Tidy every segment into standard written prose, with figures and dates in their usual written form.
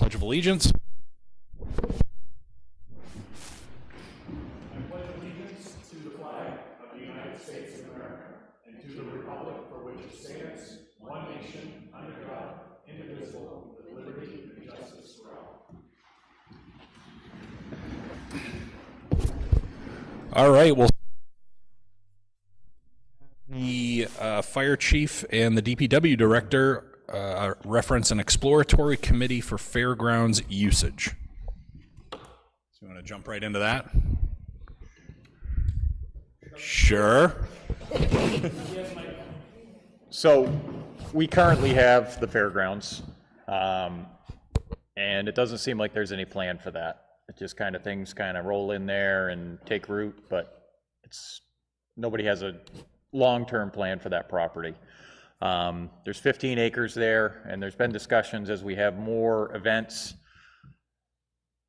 Pledge of Allegiance. All right, well, the fire chief and the DPW director reference an exploratory committee for fairgrounds usage. So you want to jump right into that? Sure. So we currently have the fairgrounds, and it doesn't seem like there's any plan for that. It just kind of things kind of roll in there and take root, but nobody has a long-term plan for that property. There's 15 acres there, and there's been discussions as we have more events,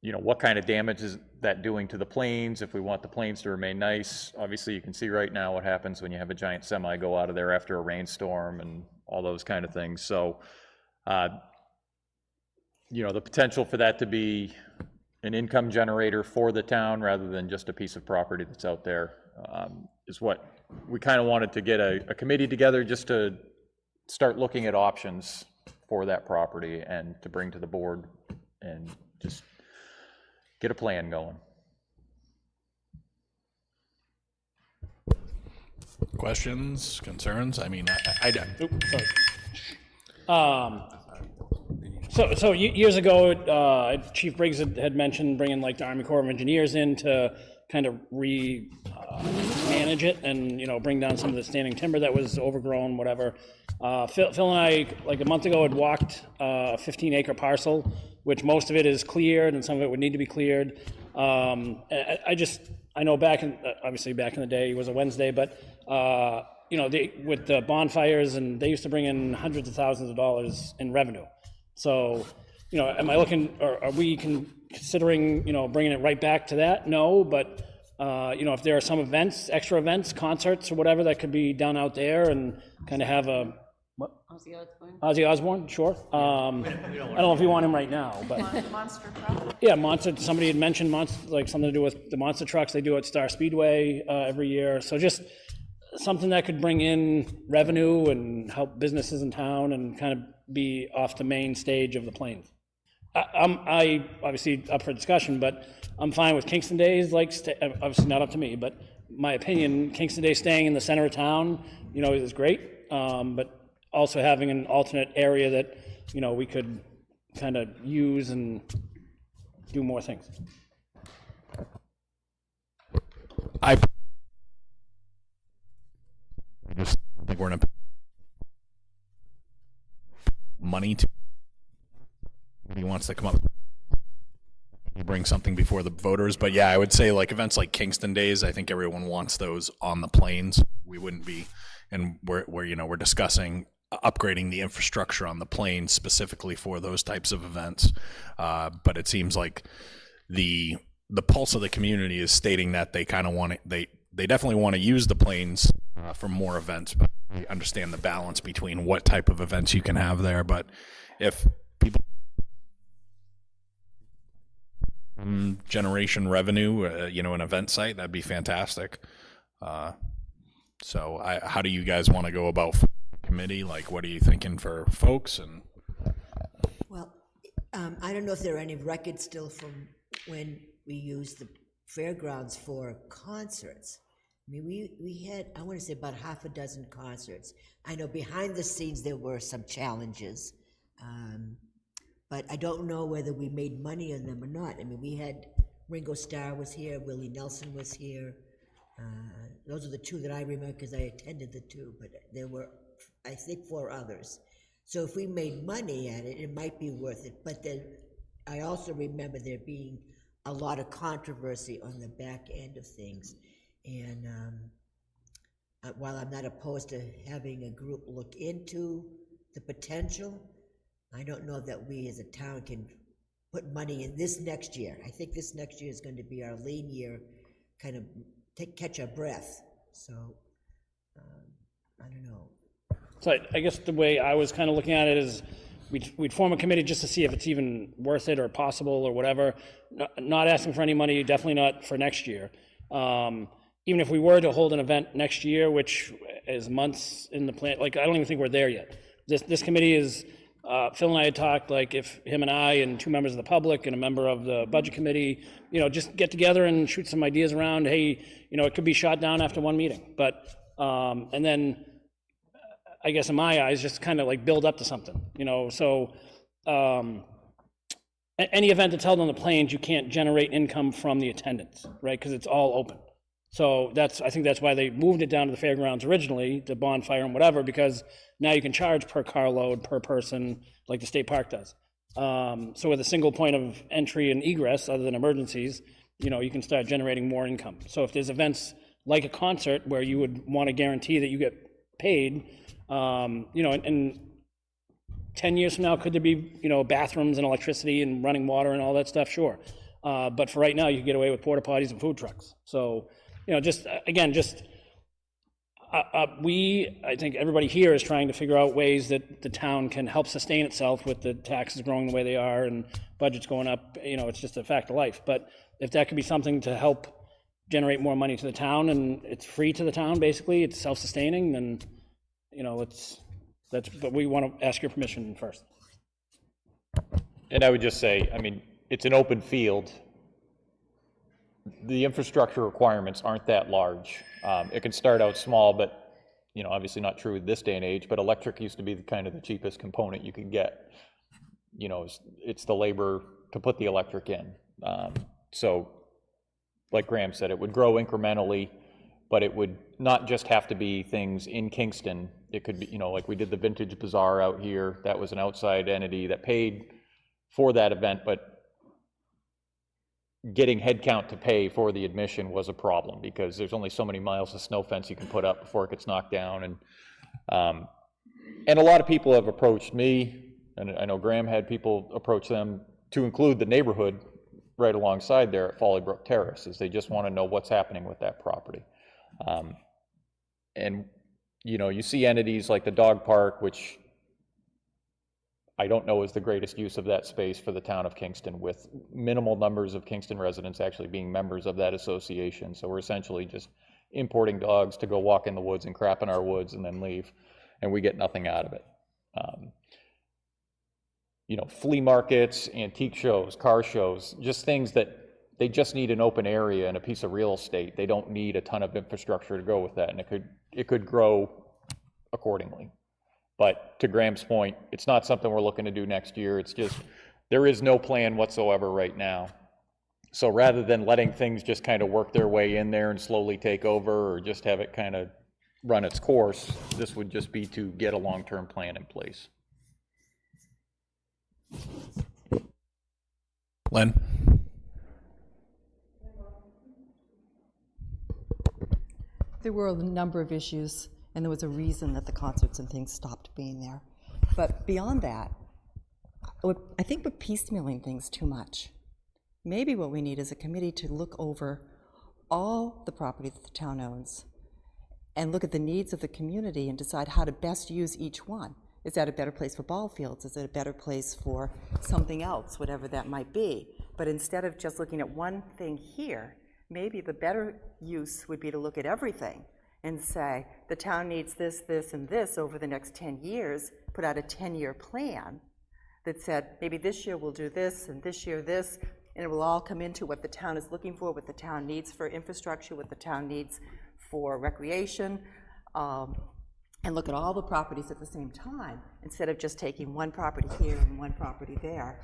you know, what kind of damage is that doing to the planes, if we want the planes to remain nice. Obviously, you can see right now what happens when you have a giant semi go out of there after a rainstorm and all those kind of things. So, you know, the potential for that to be an income generator for the town rather than just a piece of property that's out there is what we kind of wanted to get a committee together just to start looking at options for that property and to bring to the board and just get a plan going. Questions, concerns? I mean, I So years ago, Chief Briggs had mentioned bringing like the Army Corps of Engineers in to kind of manage it and, you know, bring down some of the standing timber that was overgrown, whatever. Phil and I, like a month ago, had walked a 15-acre parcel, which most of it is cleared and some of it would need to be cleared. I know obviously back in the day it was a Wednesday, but you know, with the bonfires, and they used to bring in hundreds of thousands of dollars in revenue. So, you know, am I looking, or are we considering, you know, bringing it right back to that? No, but, you know, if there are some events, extra events, concerts or whatever that could be done out there and kind of have a, what? Ozzy Osbourne, sure. I don't know if you want him right now, but. Monster truck? Yeah, somebody had mentioned like something to do with the monster trucks they do at Star Speedway every year. So just something that could bring in revenue and help businesses in town and kind of be off the main stage of the plains. I obviously up for discussion, but I'm fine with Kingston Days, like, obviously not up to me, but my opinion, Kingston Days staying in the center of town, you know, is great, but also having an alternate area that, you know, we could kind of use and do more things. I just think we're in a money to. He wants to come up and bring something before the voters, but yeah, I would say like events like Kingston Days, I think everyone wants those on the plains. We wouldn't be, and we're you know, we're discussing upgrading the infrastructure on the plains specifically for those types of events. But it seems like the pulse of the community is stating that they kind of want it. They definitely want to use the plains for more events, but we understand the balance between what type of events you can have there. But if people generation revenue, you know, an event site, that'd be fantastic. So how do you guys want to go about committee? Like, what are you thinking for folks? And well, I don't know if there are any records still from when we used the fairgrounds for concerts. I mean, we had, I want to say, about half a dozen concerts. I know behind the scenes there were some challenges, but I don't know whether we made money on them or not. I mean, we had Ringo Starr was here, Willie Nelson was here. Those are the two that I remember because I attended the two, but there were, I think, 4 others. So if we made money at it, it might be worth it. But then I also remember there being a lot of controversy on the back end of things. And while I'm not opposed to having a group look into the potential, I don't know that we as a town can put money in this next year. I think this next year is going to be our lean year, kind of catch our breath. So I don't know. So I guess the way I was kind of looking at it is, we'd form a committee just to see if it's even worth it or possible or whatever. Not asking for any money, definitely not for next year. Even if we were to hold an event next year, which is months in the plan, like, I don't even think we're there yet. This committee is, Phil and I had talked, like, if him and I and 2 members of the public and a member of the budget committee, just get together and shoot some ideas around, hey, it could be shot down after 1 meeting. But, and then, I guess in my eyes, just kind of like build up to something, so any event that's held on the plains, you can't generate income from the attendance, right? Because it's all open. So I think that's why they moved it down to the fairgrounds originally, the bonfire and whatever, because now you can charge per carload, per person, like the state park does. So with a single point of entry and egress, other than emergencies, you can start generating more income. So if there's events like a concert where you would want to guarantee that you get paid, and 10 years from now, could there be, bathrooms and electricity and running water and all that stuff? Sure. But for right now, you can get away with porta potties and food trucks. So, I think everybody here is trying to figure out ways that the town can help sustain itself with the taxes growing the way they are and budgets going up. It's just a fact of life. But if that could be something to help generate more money to the town, and it's free to the town, basically, it's self-sustaining, then, but we want to ask your permission first. And I would just say, it's an open field. The infrastructure requirements aren't that large. It can start out small, but, obviously not true this day and age, but electric used to be the cheapest component you could get. It's the labor to put the electric in. So, like Graham said, it would grow incrementally, but it would not just have to be things in Kingston. It could be, like we did the Vintage Bazaar out here. That was an outside entity that paid for that event, but getting headcount to pay for the admission was a problem because there's only so many miles of snow fence you can put up before it gets knocked down. And a lot of people have approached me, and I know Graham had people approach them to include the neighborhood right alongside there at Folly Brook Terrace, is they just want to know what's happening with that property. And you see entities like the dog park, which I don't know is the greatest use of that space for the town of Kingston, with minimal numbers of Kingston residents actually being members of that association. So we're essentially just importing dogs to go walk in the woods and crap in our woods and then leave, and we get nothing out of it. Flea markets, antique shows, car shows, just things that they just need an open area and a piece of real estate. They don't need a ton of infrastructure to go with that, and it could grow accordingly. But to Graham's point, it's not something we're looking to do next year. It's just, there is no plan whatsoever right now. So rather than letting things just kind of work their way in there and slowly take over, or just have it kind of run its course, this would just be to get a long-term plan in place. Len? There were a number of issues, and there was a reason that the concerts and things stopped being there. But beyond that, I think we're piecemealing things too much. Maybe what we need is a committee to look over all the property that the town owns and look at the needs of the community and decide how to best use each one. Is that a better place for ball fields? Is it a better place for something else, whatever that might be? But instead of just looking at one thing here, maybe the better use would be to look at everything and say, the town needs this, this, and this over the next 10 years, put out a 10-year plan that said, maybe this year we'll do this, and this year this, and it will all come into what the town is looking for, what the town needs for infrastructure, what the town needs for recreation, and look at all the properties at the same time, instead of just taking one property here and one property there,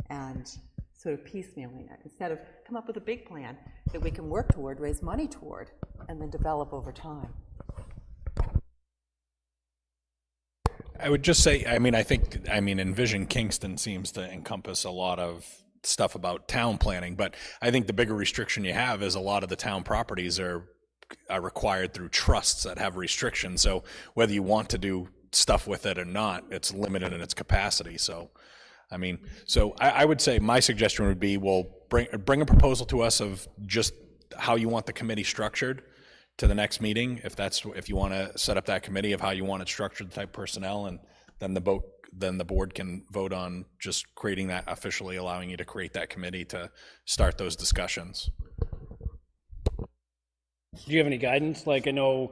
and sort of piecemealing it. Instead of come up with a big plan that we can work toward, raise money toward, and then develop over time. I would just say, Envision Kingston seems to encompass a lot of stuff about town planning, but I think the bigger restriction you have is a lot of the town properties are required through trusts that have restrictions. So whether you want to do stuff with it or not, it's limited in its capacity. So, I would say my suggestion would be, bring a proposal to us of just how you want the committee structured to the next meeting. If you want to set up that committee of how you want it structured, the type of personnel, and then the vote then the board can vote on just creating that, officially allowing you to create that committee to start those discussions. Do you have any guidance? Like, I know,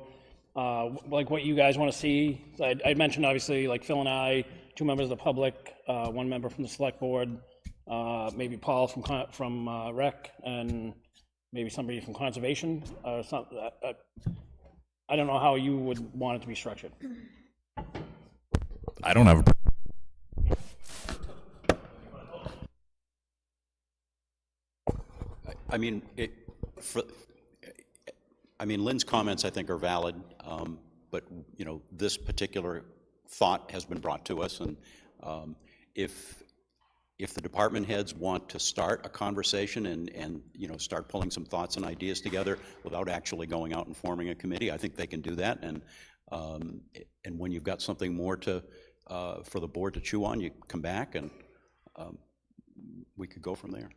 like what you guys want to see. I mentioned obviously like Phil and I, 2 members of the public, 1 member from the select board, maybe Paul from rec, and maybe somebody from conservation. I don't know how you would want it to be structured. I don't have a. I mean, Lynn's comments I think are valid, but you know, this particular thought has been brought to us, and if the department heads want to start a conversation and you know, start pulling some thoughts and ideas together without actually going out and forming a committee, I think they can do that. And when you've got something more to for the board to chew on, you come back and we could go from there.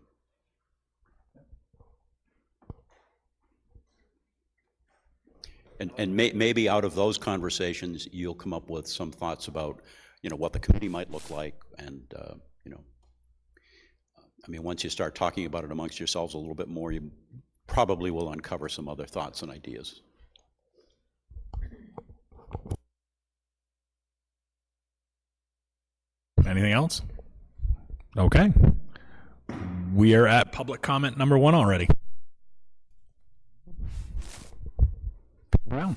And maybe out of those conversations, you'll come up with some thoughts about, you know, what the committee might look like. And, you know, I mean, once you start talking about it amongst yourselves a little bit more, you probably will uncover some other thoughts and ideas. Anything else? Okay. We are at public comment number 1 already. Brown.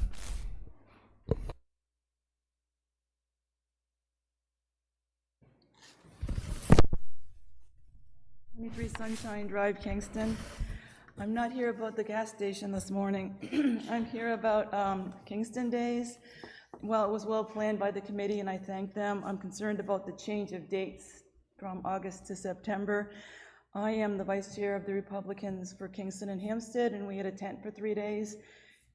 23 Sunshine Drive, Kingston. I'm not here about the gas station this morning. I'm here about Kingston Days. Well, it was well planned by the committee, and I thank them. I'm concerned about the change of dates from August to September. I am the vice chair of the Republicans for Kingston and Hampstead, and we had a tent for 3 days,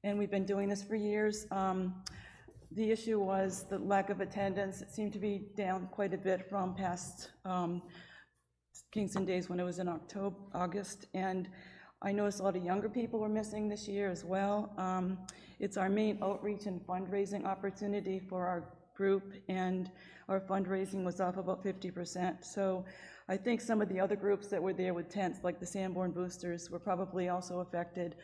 and we've been doing this for years. The issue was the lack of attendance. It seemed to be down quite a bit from past Kingston Days when it was in August, and I noticed a lot of younger people were missing this year as well. It's our main outreach and fundraising opportunity for our group, and our fundraising was off about 50%. So I think some of the other groups that were there with tents, like the Sanborn Boosters, were probably also affected.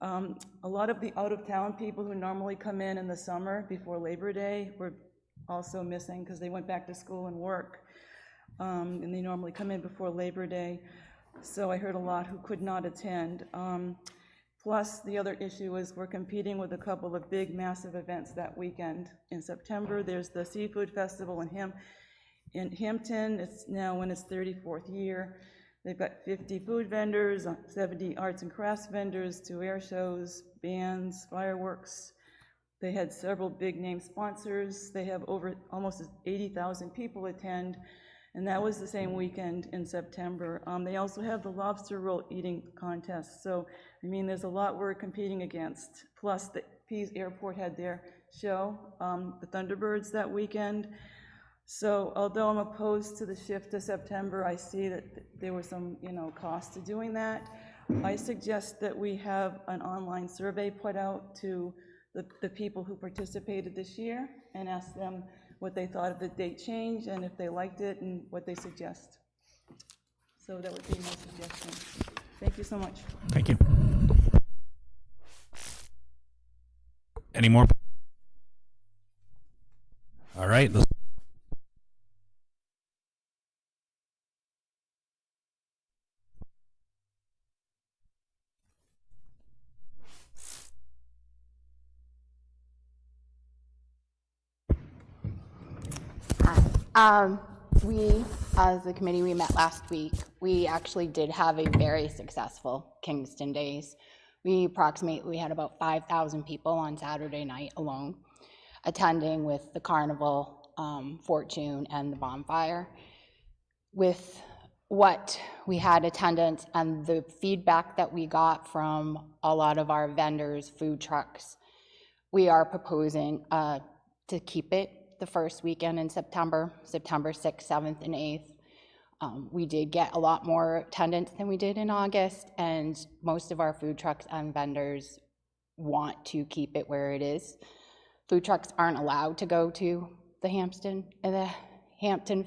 A lot of the out-of-town people who normally come in the summer before Labor Day were also missing because they went back to school and work, and they normally come in before Labor Day. So I heard a lot who could not attend. Plus, the other issue is we're competing with a couple of big, massive events that weekend. In September, there's the Seafood Festival in Hampton. It's now in its 34th year. They've got 50 food vendors, 70 arts and crafts vendors, 2 air shows, bands, fireworks. They had several big-name sponsors. They have over almost 80,000 people attend, and that was the same weekend in September. They also have the lobster roll eating contest. So, I mean, there's a lot we're competing against. Plus, the Pease Airport had their show, the Thunderbirds, that weekend. So, although I'm opposed to the shift to September, I see that there was some, cost to doing that. I suggest that we have an online survey put out to the people who participated this year and ask them what they thought of the date change and if they liked it and what they suggest. So that would be my suggestion. Thank you so much. Thank you. Any more? All right. We, as a committee, we met last week. We actually did have a very successful Kingston Days. We had about 5,000 people on Saturday night alone, attending with the carnival, fortune, and the bonfire. With what we had attendance and the feedback that we got from a lot of our vendors, food trucks, we are proposing to keep it the first weekend in September 6th, 7th, and 8th. We did get a lot more attendance than we did in August, and most of our food trucks and vendors want to keep it where it is. Food trucks aren't allowed to go to the Hampton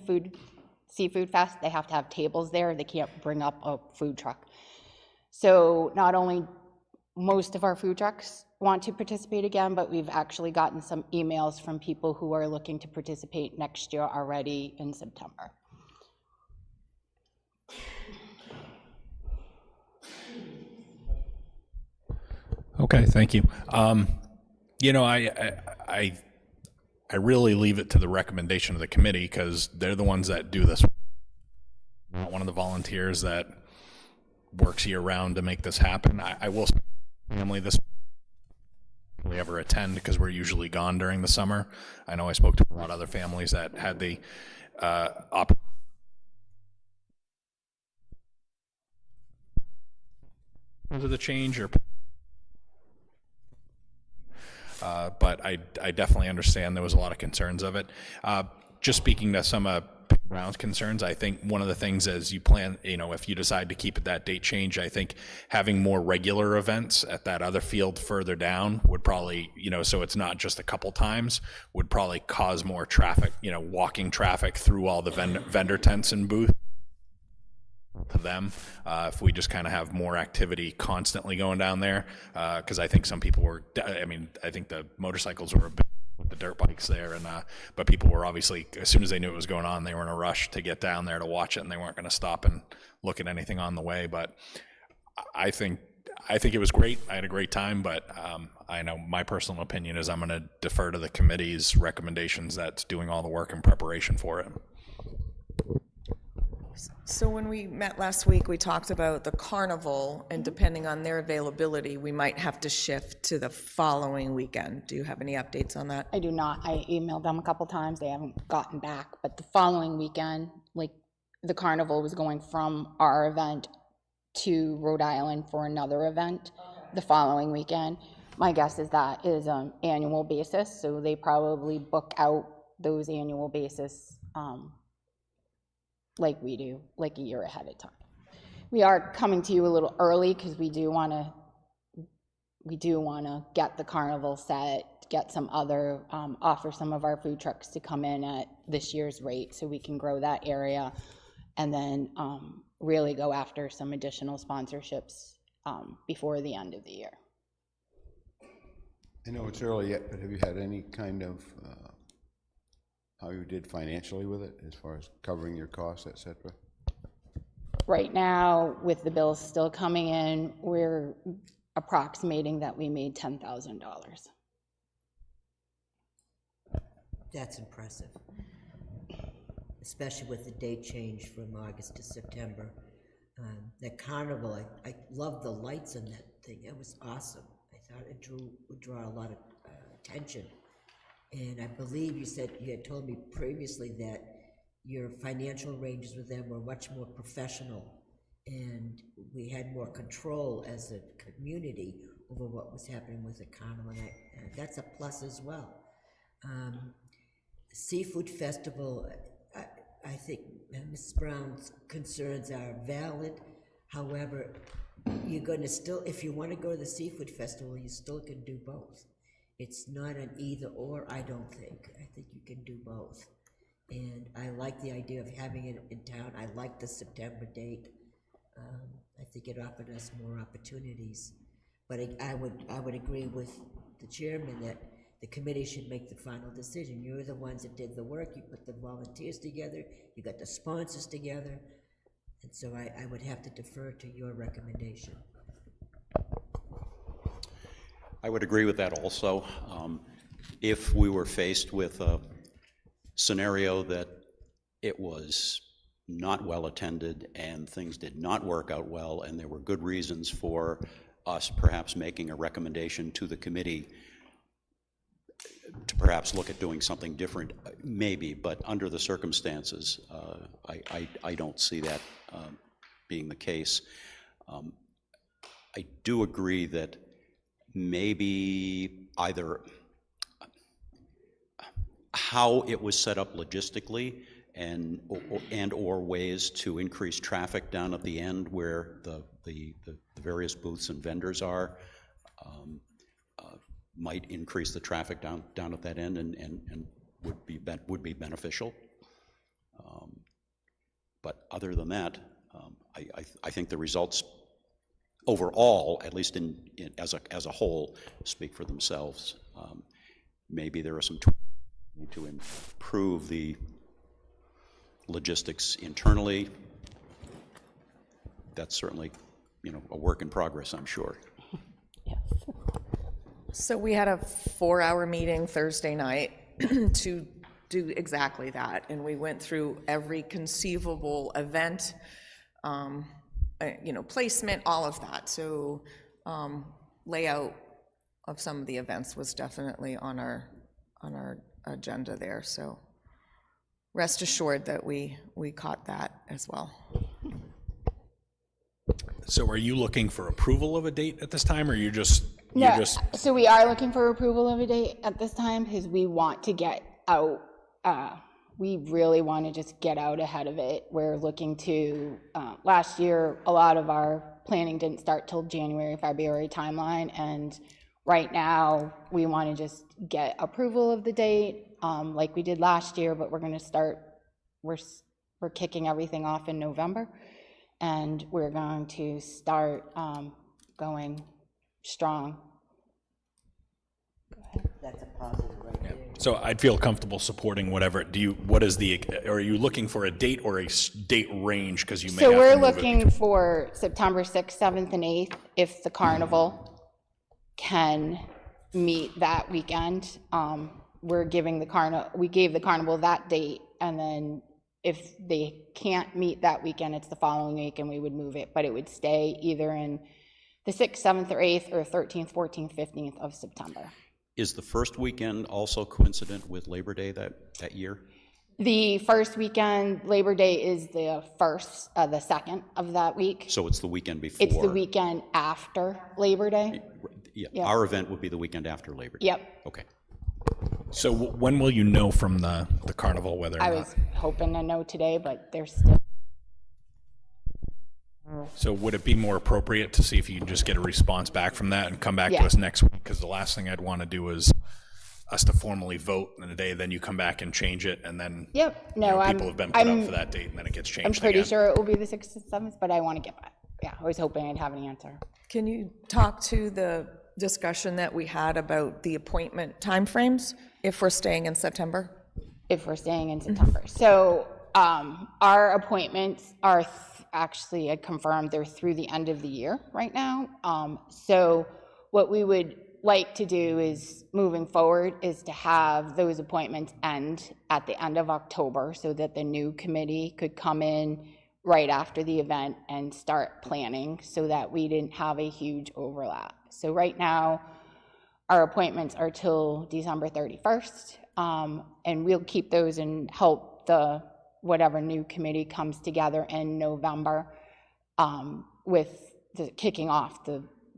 Seafood Fest, they have to have tables there. They can't bring up a food truck. So not only most of our food trucks want to participate again, but we've actually gotten some emails from people who are looking to participate next year already in September. Okay, thank you. You know, I really leave it to the recommendation of the committee because they're the ones that do this. I'm not one of the volunteers that works year round to make this happen. I will say, family, this we ever attend because we're usually gone during the summer. I know I spoke to a lot of other families that had the opportunity. Of the change or but I definitely understand there was a lot of concerns of it. Just speaking to some Brown's concerns, I think one of the things as you plan, you know, if you decide to keep it that date change, I think having more regular events at that other field further down would probably, you know, so it's not just a couple times, would probably cause more traffic, you know, walking traffic through all the vendor tents and booths to them. If we just kind of have more activity constantly going down there, because I think some people were, I mean, I think the motorcycles were a bit, the dirt bikes there, and but people were obviously, as soon as they knew it was going on, they were in a rush to get down there to watch it, and they weren't going to stop and look at anything on the way. But I think it was great. I had a great time, but I know my personal opinion is I'm going to defer to the committee's recommendations that's doing all the work in preparation for it. So when we met last week, we talked about the carnival, and depending on their availability, we might have to shift to the following weekend. Do you have any updates on that? I do not. I emailed them a couple times. They haven't gotten back. But the following weekend, like the carnival was going from our event to Rhode Island for another event the following weekend. My guess is that is an annual basis, so they probably book out those annual basis like we do, like a year ahead of time. We are coming to you a little early because we do want to get the carnival set, get some other, offer some of our food trucks to come in at this year's rate so we can grow that area, and then really go after some additional sponsorships before the end of the year. I know it's early yet, but have you had any kind of how you did financially with it as far as covering your costs, et cetera? Right now, with the bills still coming in, we're approximating that we made $10,000. That's impressive, especially with the date change from August to September. That carnival, I love the lights on that thing. It was awesome. I thought it would draw a lot of attention. And I believe you had told me previously that your financial arrangements with them were much more professional, and we had more control as a community over what was happening with the carnival, and that's a plus as well. Seafood Festival, I think Mrs. Brown's concerns are valid. However, you're going to still, if you want to go to the Seafood Festival, you still can do both. It's not an either or, I don't think. I think you can do both. And I like the idea of having it in town. I like the September date. I think it offered us more opportunities. But I would agree with the chairman that the committee should make the final decision. You're the ones that did the work. You put the volunteers together. You got the sponsors together. And so I would have to defer to your recommendation. I would agree with that also. If we were faced with a scenario that it was not well attended and things did not work out well, and there were good reasons for us perhaps making a recommendation to the committee to perhaps look at doing something different, maybe, but under the circumstances, I don't see that being the case. I do agree that maybe either how it was set up logistically and or ways to increase traffic down at the end where the various booths and vendors are might increase the traffic down at that end and would be beneficial. But other than that, I think the results overall, at least as a whole, speak for themselves. Maybe there are some tools to improve the logistics internally. That's certainly, a work in progress, I'm sure. So we had a 4-hour meeting Thursday night to do exactly that, and we went through every conceivable event, placement, all of that. So layout of some of the events was definitely on our agenda there. So rest assured that we caught that as well. So are you looking for approval of a date at this time, or you just? No, so we are looking for approval of a date at this time because we want to get out. We really want to just get out ahead of it. We're looking to, last year, a lot of our planning didn't start till January, February timeline. And right now we want to just get approval of the date like we did last year, but we're going to start, we're kicking everything off in November. And we're going to start going strong. That's a positive right there. So I'd feel comfortable supporting whatever. Are you looking for a date or a date range? Because you may. So have we're to move looking for September 6th, 7th, and 8th if the carnival can meet that weekend. We gave the carnival that date, and then if they can't meet that weekend, it's the following week, and we would move it. But it would stay either in the 6th, 7th, or 8th, or 13th, 14th, 15th of September. Is the first weekend also coincident with Labor Day that year? The first weekend, Labor Day, is the second of that week. So it's the weekend before? It's the weekend after Labor Day. Yeah, Yep. Our event would be the weekend after Labor Day. Yep. Okay. So when will you know from the carnival whether or I not? was hoping to know today, but there's still. So would it be more appropriate to see if you can just get a response back from that and come back to Yeah. us next week? Because the last thing I'd want to do is us to formally vote in a day, then you come back and change it, and then Yep. No, people have been put up for that date, and then it gets changed I'm pretty again. sure it will be the 6th and 7th, but I want to get back. Yeah, I was hoping I'd have an answer. Can you talk to the discussion that we had about the appointment timeframes if we're staying in September? If we're staying in September. So our appointments are actually, I confirmed, they're through the end of the year right now. So what we would like to do is, moving forward, is to have those appointments end at the end of October so that the new committee could come in right after the event and start planning so that we didn't have a huge overlap. So right now, our appointments are till December 31st, and we'll keep those and help whatever new committee comes together in November with the kicking off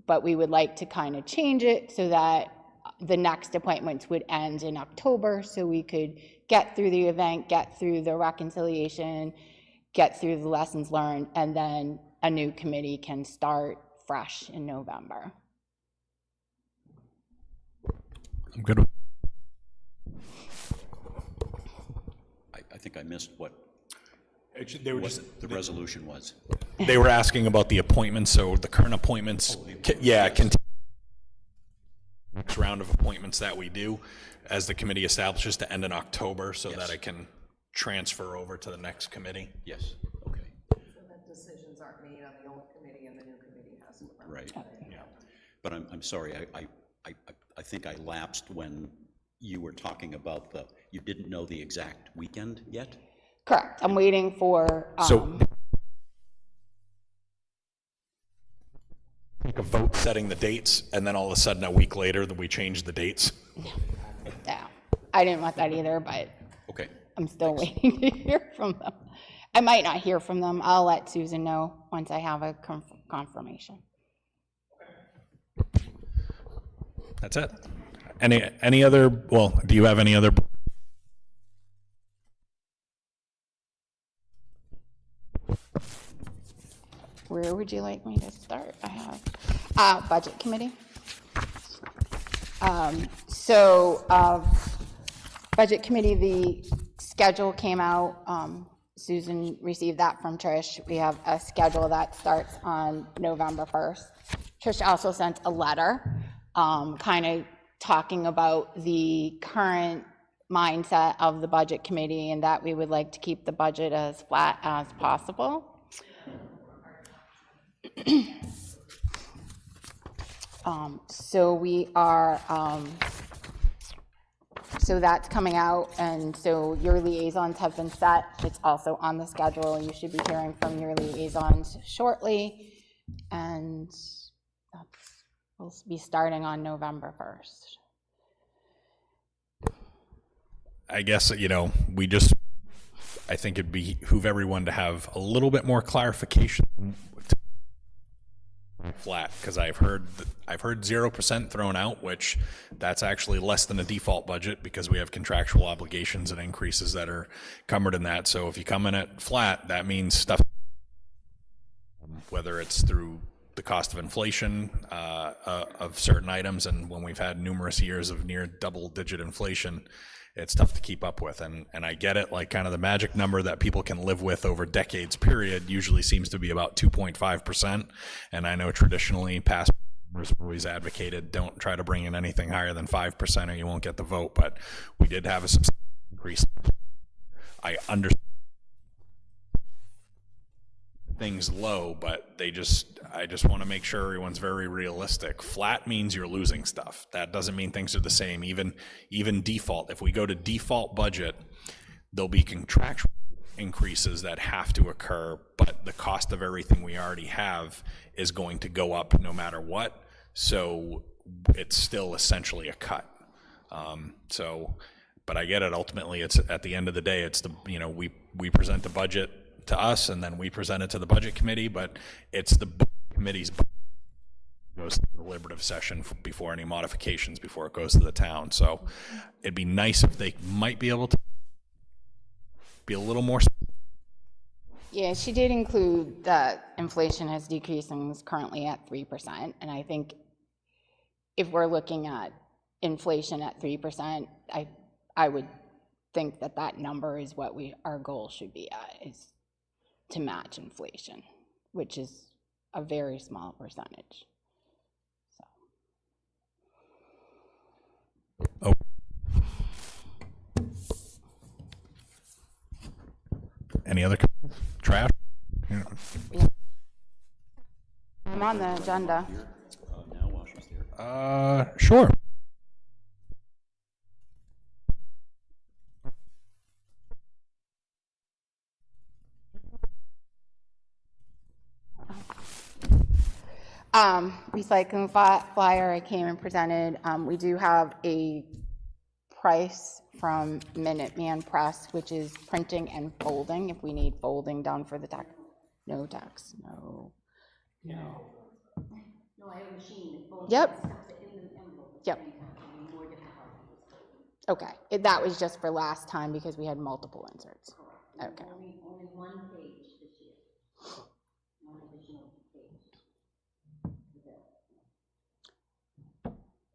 but we would like to kind of change it so that the next appointments would end in October so we could get through the event, get through the reconciliation, get through the lessons learned, and then a new committee can start fresh in November. I'm good with I think I missed what they were just the resolution was. they were asking about the appointments. So the current appointments, continue next round of appointments that we do as the committee establishes to end in October, so that I can transfer over to the next committee. Yes, okay, So that decisions aren't made on the old committee and the new committee has to. right. Yeah. But I'm sorry, I think I lapsed when you were talking about you didn't know the exact weekend yet? Correct. I'm waiting for. So take a vote setting the dates, and then all of a sudden a week later that we change the dates. Yeah, I didn't want that either, but Okay. I'm still waiting to hear from them. I might not hear from them. I'll let Susan know once I have a confirmation. That's it. Any other? Well, do you have any other? Where would you like me to start? I have budget committee. Budget committee, schedule came out. Susan received that from Trish. We have a schedule that starts on November 1st. Trish also sent a letter kind of talking about the current mindset of the budget committee and that we would like to keep the budget as flat as possible. So we are, so that's coming out, and so your liaisons have been set. It's also on the schedule. You should be hearing from your liaisons shortly, and we'll be starting on November 1st. I guess, I think it'd behoove everyone to have a little bit more clarification flat, because I've heard 0% thrown out, which that's actually less than a default budget because we have contractual obligations and increases that are covered in that. So if you come in at flat, that means stuff, whether it's through the cost of inflation of certain items, and when we've had numerous years of near double-digit inflation, it's tough to keep up with. And I get it, like kind of the magic number that people can live with over decades period usually seems to be about 2.5%. And I know traditionally past members have always advocated don't try to bring in anything higher than 5% or you won't get the vote. But we did have a substantial increase. I understand things low, but I just want to make sure everyone's very realistic. Flat means you're losing stuff. That doesn't mean things are the same. Even default, if we go to default budget, there'll be contractual increases that have to occur, but the cost of everything we already have is going to go up no matter what. So it's still essentially a cut. But I get it. Ultimately, it's at the end of the day, it's we present the budget to us, and then we present it to the budget committee, but it's the committee's budget goes to the deliberative session before any modifications, before it goes to the town. So it'd be nice if they might be able to be a little more. Yeah, she did include that inflation has decreased and is currently at 3. And I think if we're looking at inflation at 3%, I would think that number is what our goal should be at, is to match inflation, which is a very small percentage. So. Oh. Any other trash? Yeah. I'm on the agenda. Now while she's there. Sure. Recycling flyer I came and presented. We do have a price from Minuteman Press, which is printing and folding, if we need folding done for the tax. No tax, no. No, I have a machine. Yep. Yep. Okay, that was just for last time because we had multiple inserts. Okay. Only one page this year. One additional page.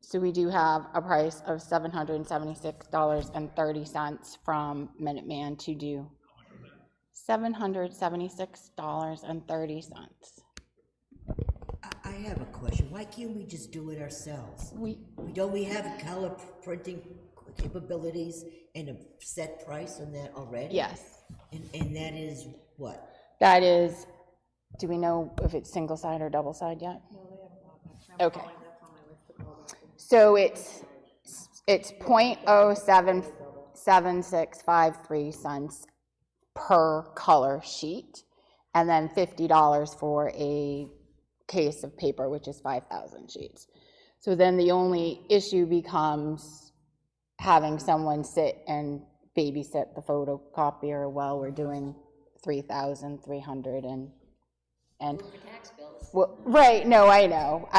So we do have a price of $776.30 from Minuteman to do $776.30. I have a question. Why can't we just do it ourselves? Don't we have color printing capabilities and a set price on that already? Yes. And that is what? That is, do we know if it's single side or double side yet? No, they haven't. Okay. So it's 0.07653 cents per color sheet, and then $50 for a case of paper, which is 5,000 sheets. So then the only issue becomes having someone sit and babysit the photocopier while we're doing 3,300 and Tax bills. well, right, no, I know.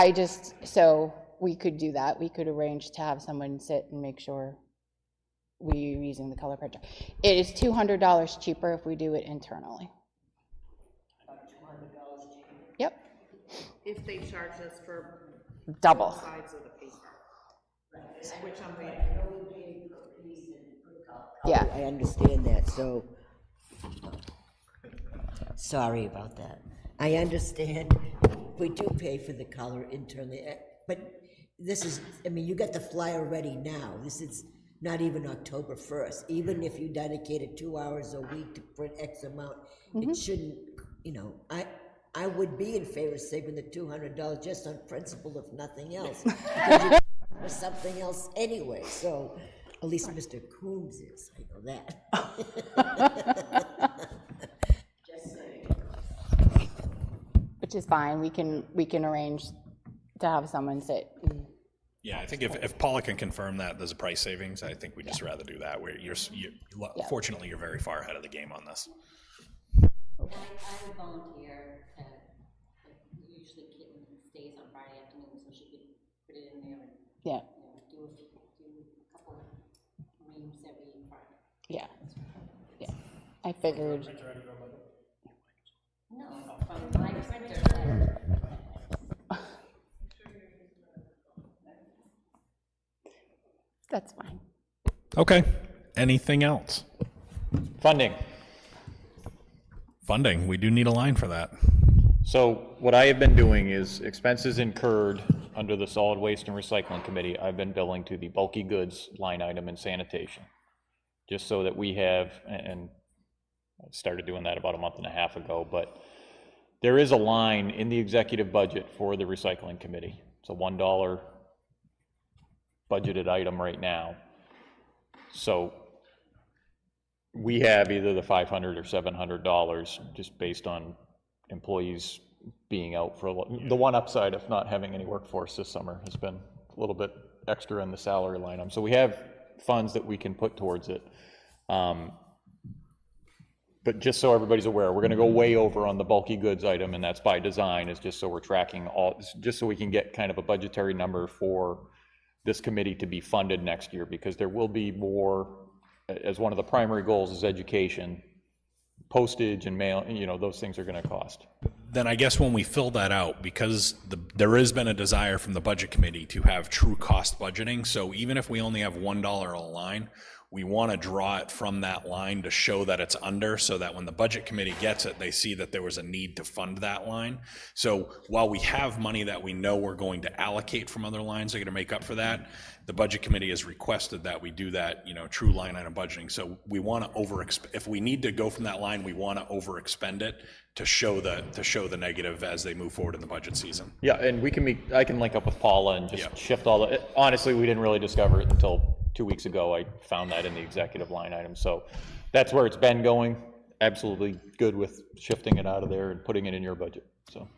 So we could do that. We could arrange to have someone sit and make sure we're using the color printer. It is $200 cheaper if we do it internally. $200 cheaper. Yep, If they charge us for double. sides of the paper, which I'm I waiting. know we paid for these and put Yeah. I understand that, so, sorry about that. I understand we do pay for the color internally, but this is, I mean, you got the flyer ready now. This is not even October 1st. Even if you dedicated 2 hours a week to print X amount, it shouldn't, you know, I would be in favor of saving the $200 just on principle, if nothing else. Because you for something else anyway, so at least Mr. Coombs is, I know that. Just saying. Which is fine, we can arrange to have someone sit. Yeah, I think if Paula can confirm that there's a price savings, I think we'd just rather do that. Where fortunately, you're very far ahead of the game on this. I would volunteer to, usually Caitlin stays on Friday afternoon, so she could put it in there and, Yeah, do a couple reams every Friday. yeah, yeah. I figured, No, from my printer, that's fine. Okay. Anything else? Funding. Funding. We do need a line for that. So what I have been doing is expenses incurred under the Solid Waste and Recycling Committee, I've been billing to the bulky goods line item in sanitation. Just so that we have, and I started doing that about a month and a half ago, but there is a line in the executive budget for the recycling committee. It's a $1 budgeted item right now. So we have either the $500 or $700 just based on employees being out for the one upside of not having any workforce this summer has been a little bit extra in the salary line item. So we have funds that we can put towards it. But just so everybody's aware, we're going to go way over on the bulky goods item, and that's by design, is just so we're tracking all, just so we can get kind of a budgetary number for this committee to be funded next year, because there will be more, as one of the primary goals is education, postage and mail, you know, those things are going to cost. Then I guess when we fill that out, because there has been a desire from the budget committee to have true cost budgeting, so even if we only have $1 a line, we want to draw it from that line to show that it's under, so that when the budget committee gets it, they see that there was a need to fund that line. So while we have money that we know we're going to allocate from other lines that are going to make up for that, the budget committee has requested that we do that, you know, true line item budgeting. So we want to if we need to go from that line, we want to overexpend it to show the negative as they move forward in the budget season. Yeah, and I can link up with Paula and just shift all the, honestly, we didn't really discover it until 2 weeks ago. I found that in the executive line item. So that's where it's been going. Absolutely good with shifting it out of there and putting it in your budget, so.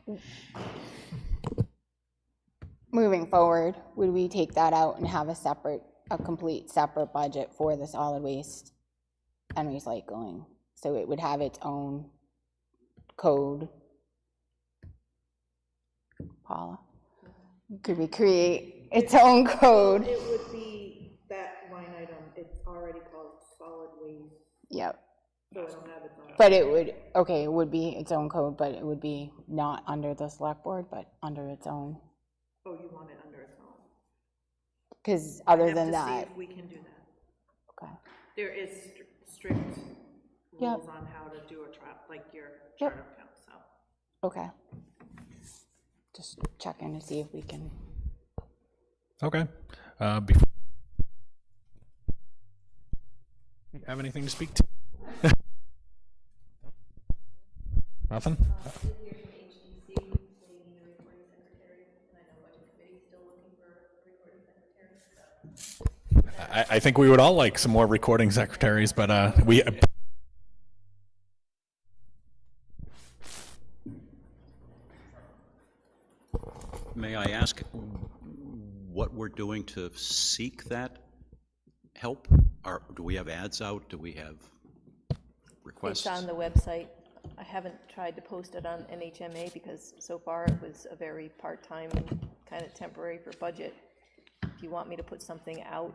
Moving forward, would we take that out and have a complete separate budget for the solid waste and recycling? So it would have its own code. Paula, could we create its own code? It would be that line item, it's already called solid waste, Yep. so it'll have its own. But it would be its own code, but it would be not under the select board, but under its own. Oh, you want it under its own? Because other Have than to see that, if we can do that. okay. There is strict Yep. rules on how to do a like your chart of accounts, so. Okay. Just checking to see if we can. Okay. Before you have anything to speak to? Nothing? I think we would all like some more recording secretaries, but we. May I ask what we're doing to seek that help? Do we have ads out? Do we have requests? It's on the website. I haven't tried to post it on NHMA because so far it was a very part-time, kind of temporary for budget. If you want me to put something out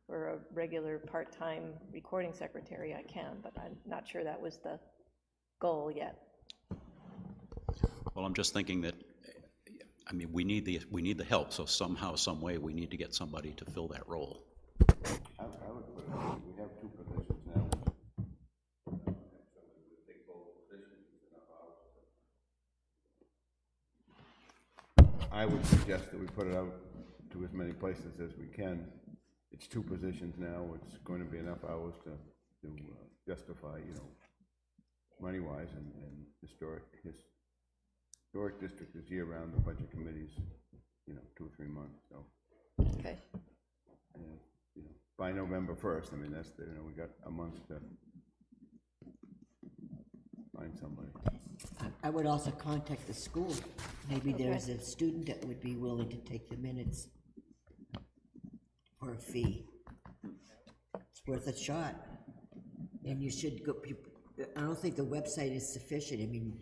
for a regular part-time recording secretary, I can, but I'm not sure that was the goal yet. Well, I'm just thinking that, I mean, we need the help, so somehow, some way, we need to get somebody to fill that role. I would put it, we have two positions. I would suggest that we put it out to as many places as we can. It's 2 positions now, it's going to be enough hours to justify, you know, money-wise, and historic district is year-round, the budget committees, you know, 2 or 3 months, so. Okay. And, you know, by November 1st, I mean, that's, you know, we got a month to find somebody. I would also contact the school. Maybe there's a student that would be willing to take the minutes for a fee. It's worth a shot. And you should go, I don't think the website is sufficient. I mean,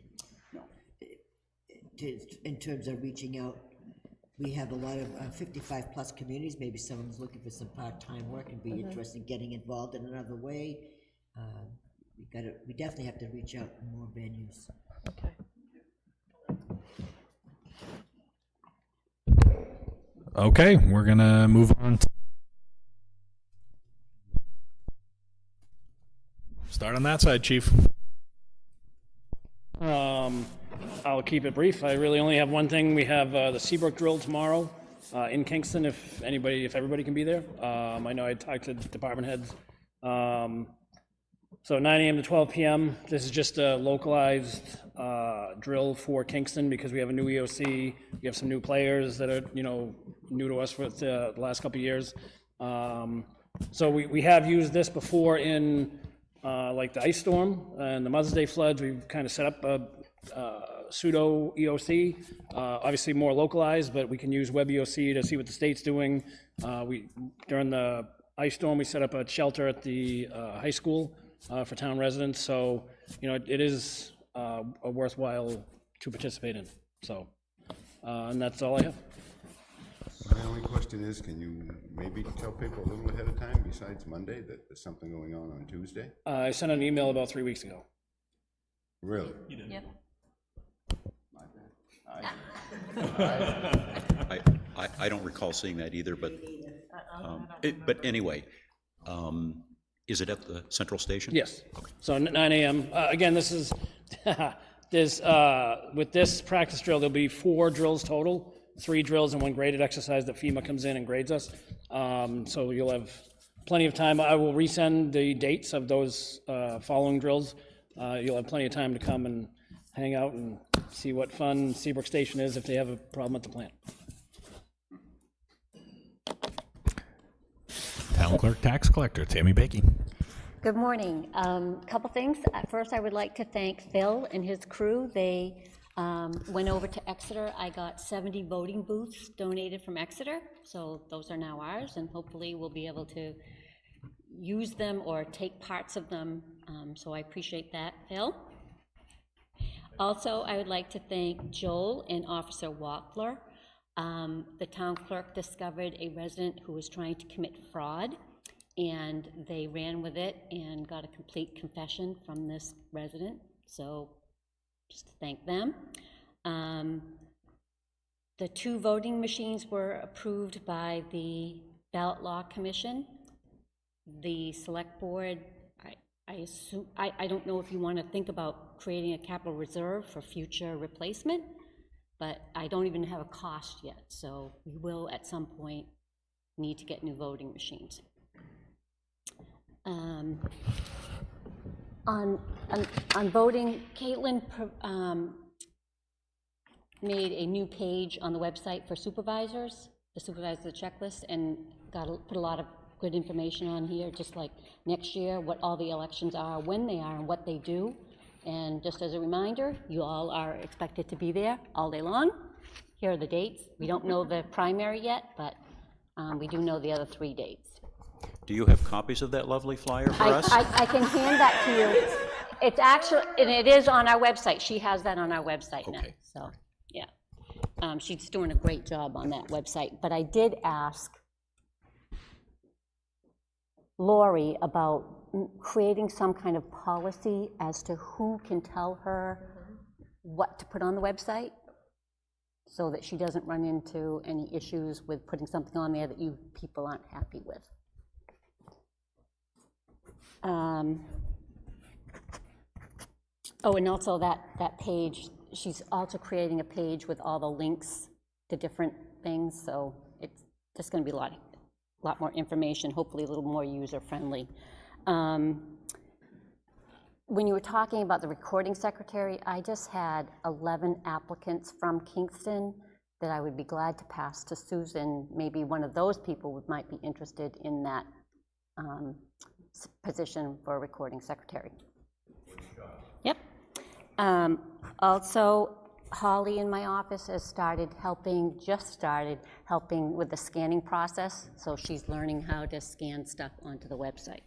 in terms of reaching out, we have a lot of 55-plus communities. Maybe someone's looking for some part-time work and be interested in getting involved in another way. We definitely have to reach out in more venues. Okay. Okay, we're gonna move on. Start on that side, Chief. I'll keep it brief. I really only have one thing. We have the Seabrook drill tomorrow in Kingston, if everybody can be there. I know I talked to department heads. So 9 a.m. to 12 p.m. This is just a localized drill for Kingston because we have a new EOC. We have some new players that are, you know, new to us for the last couple of years. So we have used this before in like the ice storm and the Mother's Day floods. We've kind of set up a pseudo EOC, obviously more localized, but we can use web EOC to see what the state's doing. During the ice storm, we set up a shelter at the high school for town residents. So, you know, it is a worthwhile to participate in. So, and that's all I have. My only question is, can you maybe tell people a little ahead of time, besides Monday, that there's something going on Tuesday? I sent an email about 3 weeks ago. Really? You did. Yep. I don't recall seeing that either, but, but anyway, is it at the central station? Yes. Okay. So 9 a.m. Again, this is, with this practice drill, there'll be 4 drills total, 3 drills and 1 graded exercise that FEMA comes in and grades us. So you'll have plenty of time. I will resend the dates of those following drills. You'll have plenty of time to come and hang out and see what fun Seabrook Station is if they have a problem at the plant. Town clerk, tax collector, Tammy Bakey. Good morning. Couple things. First, I would like to thank Phil and his crew. They went over to Exeter. I got 70 voting booths donated from Exeter, so those are now ours, and hopefully we'll be able to use them or take parts of them, so I appreciate that, Phil. Also, I would like to thank Joel and Officer Wachtler. The town clerk discovered a resident who was trying to commit fraud, and they ran with it and got a complete confession from this resident, so just to thank them. The 2 voting machines were approved by the Ballot Law Commission. The select board, I assume, I don't know if you want to think about creating a capital reserve for future replacement, but I don't even have a cost yet, so we will at some point need to get new voting machines. On voting, Caitlin made a new page on the website for supervisors, the supervisor checklist, and put a lot of good information on here, just like next year, what all the elections are, when they are, and what they do. And just as a reminder, you all are expected to be there all day long. Here are the dates. We don't know the primary yet, but we do know the other 3 dates. Do you have copies of that lovely flyer for us? I can hand that to you. It's actually, and it is on our website. She has that on our website now. Okay. So, yeah. She's doing a great job on that website. But I did ask Lori about creating some kind of policy as to who can tell her what to put on the website so that she doesn't run into any issues with putting something on there that you people aren't happy with. Oh, and also that page, she's also creating a page with all the links the different things, so it's just gonna be a lot more information, hopefully a little more user-friendly. When you were talking about the recording secretary, I just had 11 applicants from Kingston that I would be glad to pass to Susan. Maybe one of those people might be interested in that position for a recording secretary. Yep. Also, Holly in my office has just started helping with the scanning process, so she's learning how to scan stuff onto the website.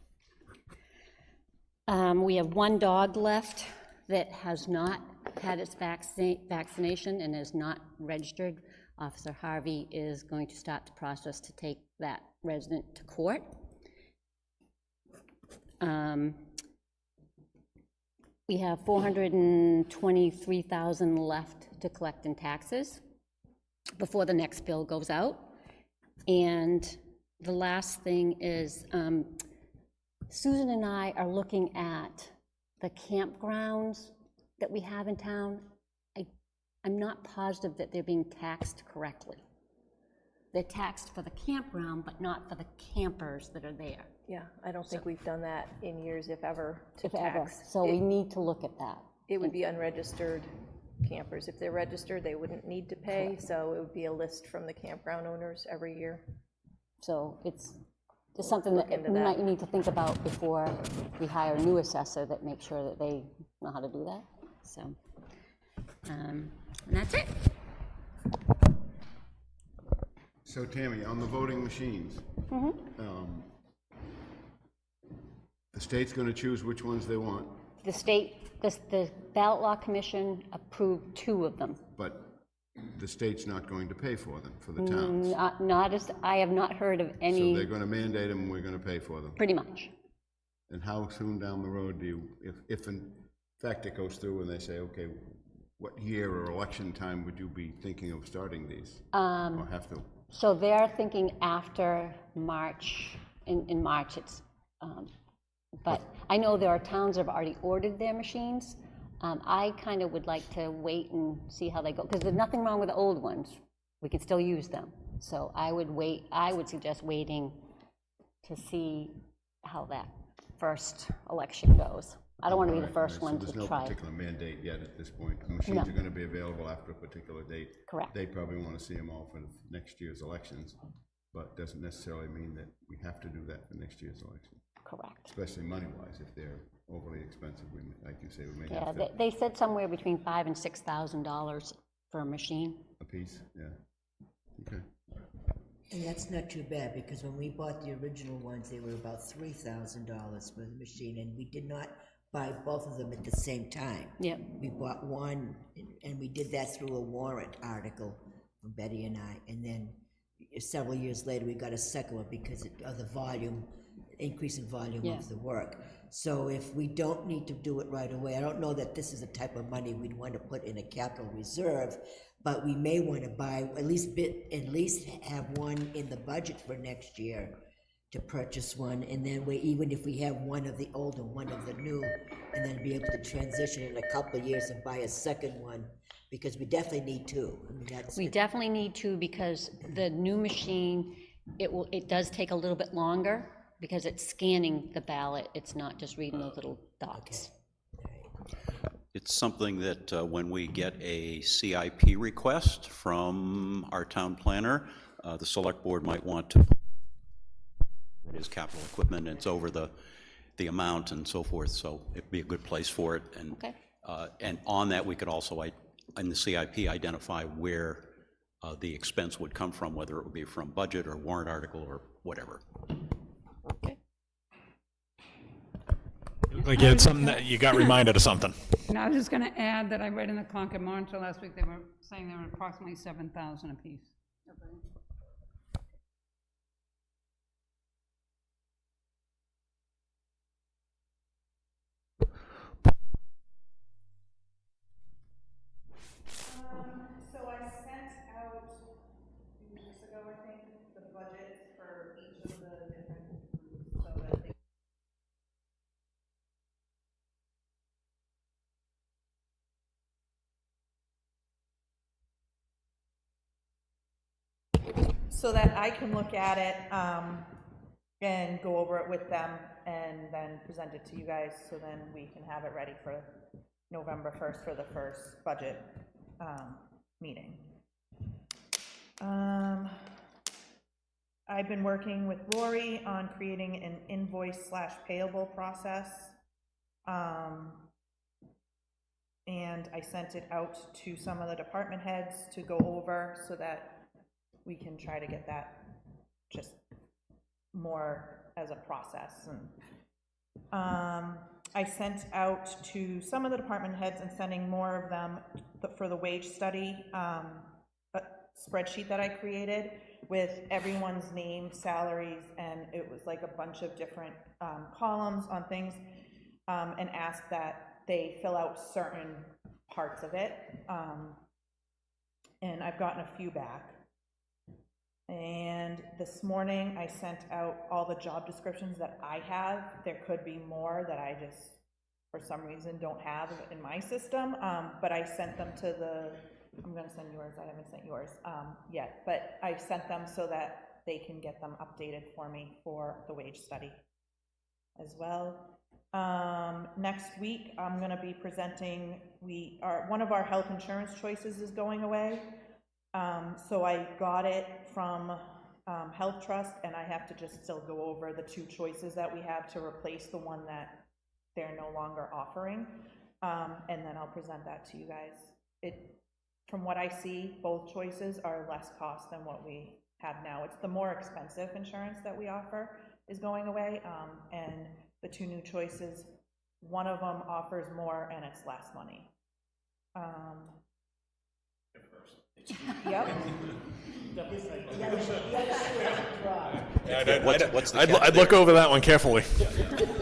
We have one dog left that has not had its vaccination and is not registered. Officer Harvey is going to start the process to take that resident to court. We have $423,000 left to collect in taxes before the next bill goes out. And the last thing is, Susan and I are looking at the campgrounds that we have in town. I'm not positive that they're being taxed correctly. They're taxed for the campground, but not for the campers that are there. Yeah, I don't think we've done that in years, if ever, to If ever. tax. So we need to look at that. It would be unregistered campers. If they're registered, they wouldn't need to pay, so it would be a list from the campground owners every year. So it's just something that we might need to think about before we hire a new assessor, that make sure that they know how to do that. So, and that's it. So Tammy, on the voting machines, the state's going to choose which ones they want, The state, the ballot law commission approved 2 of them. but the state's not going to pay for them, for the towns. Not as, I have not heard of So any, they're going to mandate them and we're going to pay for them. pretty much. And how soon down the road do you, if in fact it goes through and they say, okay, what year or election time would you be thinking of starting these? Or have to? So they're thinking after March, in March it's, but I know there are towns that have already ordered their machines. I kind of would like to wait and see how they go, because there's nothing wrong with the old ones. We can still use them. So I would suggest waiting to see how that first election goes. I don't want to be the first one to So there's try. no particular mandate yet at this point. The machines are going to be available after a particular date. Correct. They probably want to see them all for next year's elections, but doesn't necessarily mean that we have to do that for next year's election. Correct. Especially money-wise, if they're overly expensive, we, like you say, we may Yeah, have to. they said somewhere between $5,000 and $6,000 for a machine. A piece, yeah. Okay. And that's not too bad, because when we bought the original ones, they were about $3,000 for the machine, and we did not buy both of them at the same time. Yep. We bought one, and we did that through a warrant article from Betty and I, and then several years later, we got a second one because of the volume, increase in volume of the work. So if we don't need to do it right away, I don't know that this is the type of money we'd want to put in a capital reserve, but we may want to buy, at least have one in the budget for next year to purchase one, and then even if we have one of the old and one of the new, and then be able to transition in a couple of years and buy a second one, because we definitely need 2. I mean, We definitely need 2, because the new machine, it does take a little bit longer, because it's scanning the ballot, it's not just reading those little dots. It's something that when we get a CIP request from our town planner, the select board might want to, it is capital equipment, and it's over the amount and so forth, so it'd be a good place for it. And, Okay. And on that, we could also, in the CIP, identify where the expense would come from, whether it would be from budget or warrant article or whatever. Like you had something that you got reminded of something. And I was just gonna add that I read in the Concord Monitor last week, they were saying there were approximately 7,000 apiece. So I sent out a few weeks ago, I think, the budget for each of the different groups, so that they so that I can look at it, and go over it with them, and then present it to you guys, so then we can have it ready for November 1st for the first budget, meeting. I've been working with Lori on creating an invoice/payable process. And I sent it out to some of the department heads to go over so that we can try to get that just more as a process. And I sent out to some of the department heads and sending more of them for the wage study, a spreadsheet that I created with everyone's name, salaries, and it was like a bunch of different columns on things, and asked that they fill out certain parts of it, and I've gotten a few back. And this morning I sent out all the job descriptions that I have. There could be more that I just, for some reason, don't have in my system, but I sent them to the, I'm gonna send yours, I haven't sent yours yet, but I sent them so that they can get them updated for me for the wage study as well. Next week, I'm gonna be presenting, one of our health insurance choices is going away. So I got it from Health Trust, and I have to just still go over the two choices that we have to replace the one that they're no longer offering, and then I'll present that to you guys. From what I see, both choices are less cost than what we have now. It's the more expensive insurance that we offer is going away, and the two new choices, one of them offers more and it's less money. Yep. I'd look over that one carefully.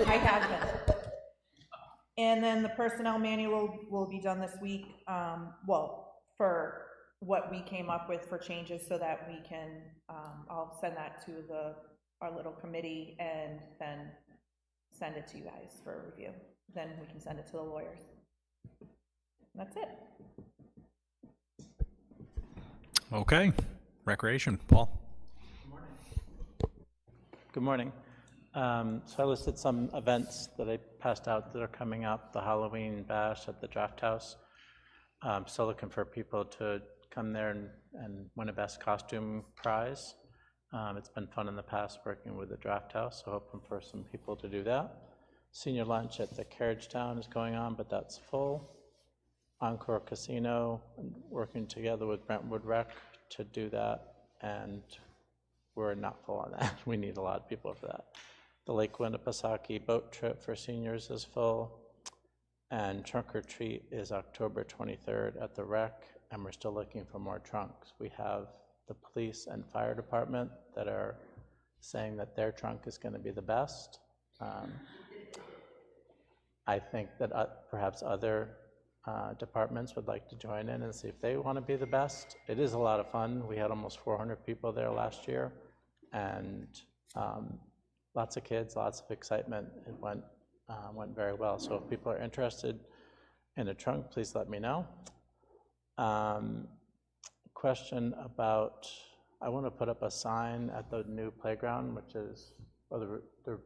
I have been. And then the personnel manual will be done this week, well, for what we came up with for changes so that we can, I'll send that to our little committee and then send it to you guys for review. Then we can send it to the lawyers. That's it. Okay, recreation, Paul. Good morning. So I listed some events that I passed out that are coming up, the Halloween bash at the Draft House. Still looking for people to come there and win a best costume prize. It's been fun in the past working with the Draft House, so hoping for some people to do that. Senior lunch at the Carriage Town is going on, but that's full. Encore Casino, working together with Brentwood Rec to do that, and we're not full on that. We need a lot of people for that. The Lake Winnipesaukee boat trip for seniors is full, and Trunk or Treat is October 23rd at the Rec, and we're still looking for more trunks. We have the police and fire department that are saying that their trunk is going to be the best. I think that perhaps other departments would like to join in and see if they want to be the best. It is a lot of fun. We had almost 400 people there last year, and lots of kids, lots of excitement. It went very well. So if people are interested in a trunk, please let me know. Question about, I want to put up a sign at the new playground, which is, or the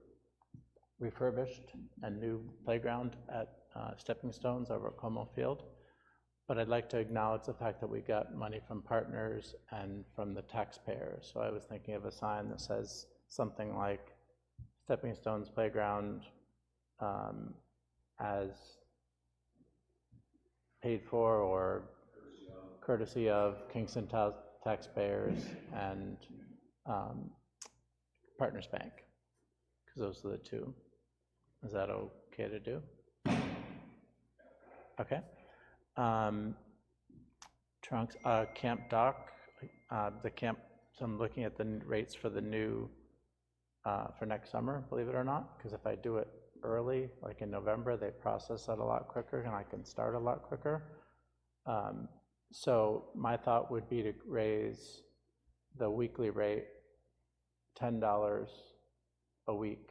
refurbished and new playground at Stepping Stones over at Como Field. But I'd like to acknowledge the fact that we got money from partners and from the taxpayers. So I was thinking of a sign that says something like Stepping Stones Playground as paid for or courtesy of Kingston taxpayers and Partners Bank, because those are the two. Is that okay to do? Okay. Trunks, Camp Dock, the camp, so I'm looking at the rates for the new, for next summer, believe it or not, because if I do it early, like in November, they process that a lot quicker and I can start a lot quicker. So my thought would be to raise the weekly rate $10 a week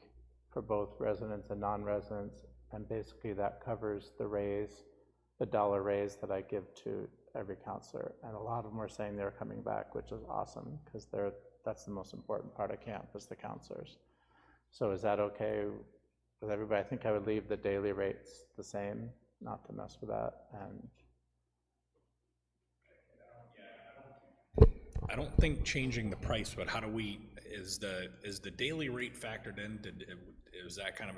for both residents and non-residents, and basically that covers the raise the dollar raise that I give to every counselor, and a lot of them were saying they're coming back, which is awesome, because that's the most important part of camp, is the counselors. So is that okay with everybody? I think I would leave the daily rates the same, not to mess with that, and I don't think changing the price, but how do we, is the daily rate factored in? Is that kind of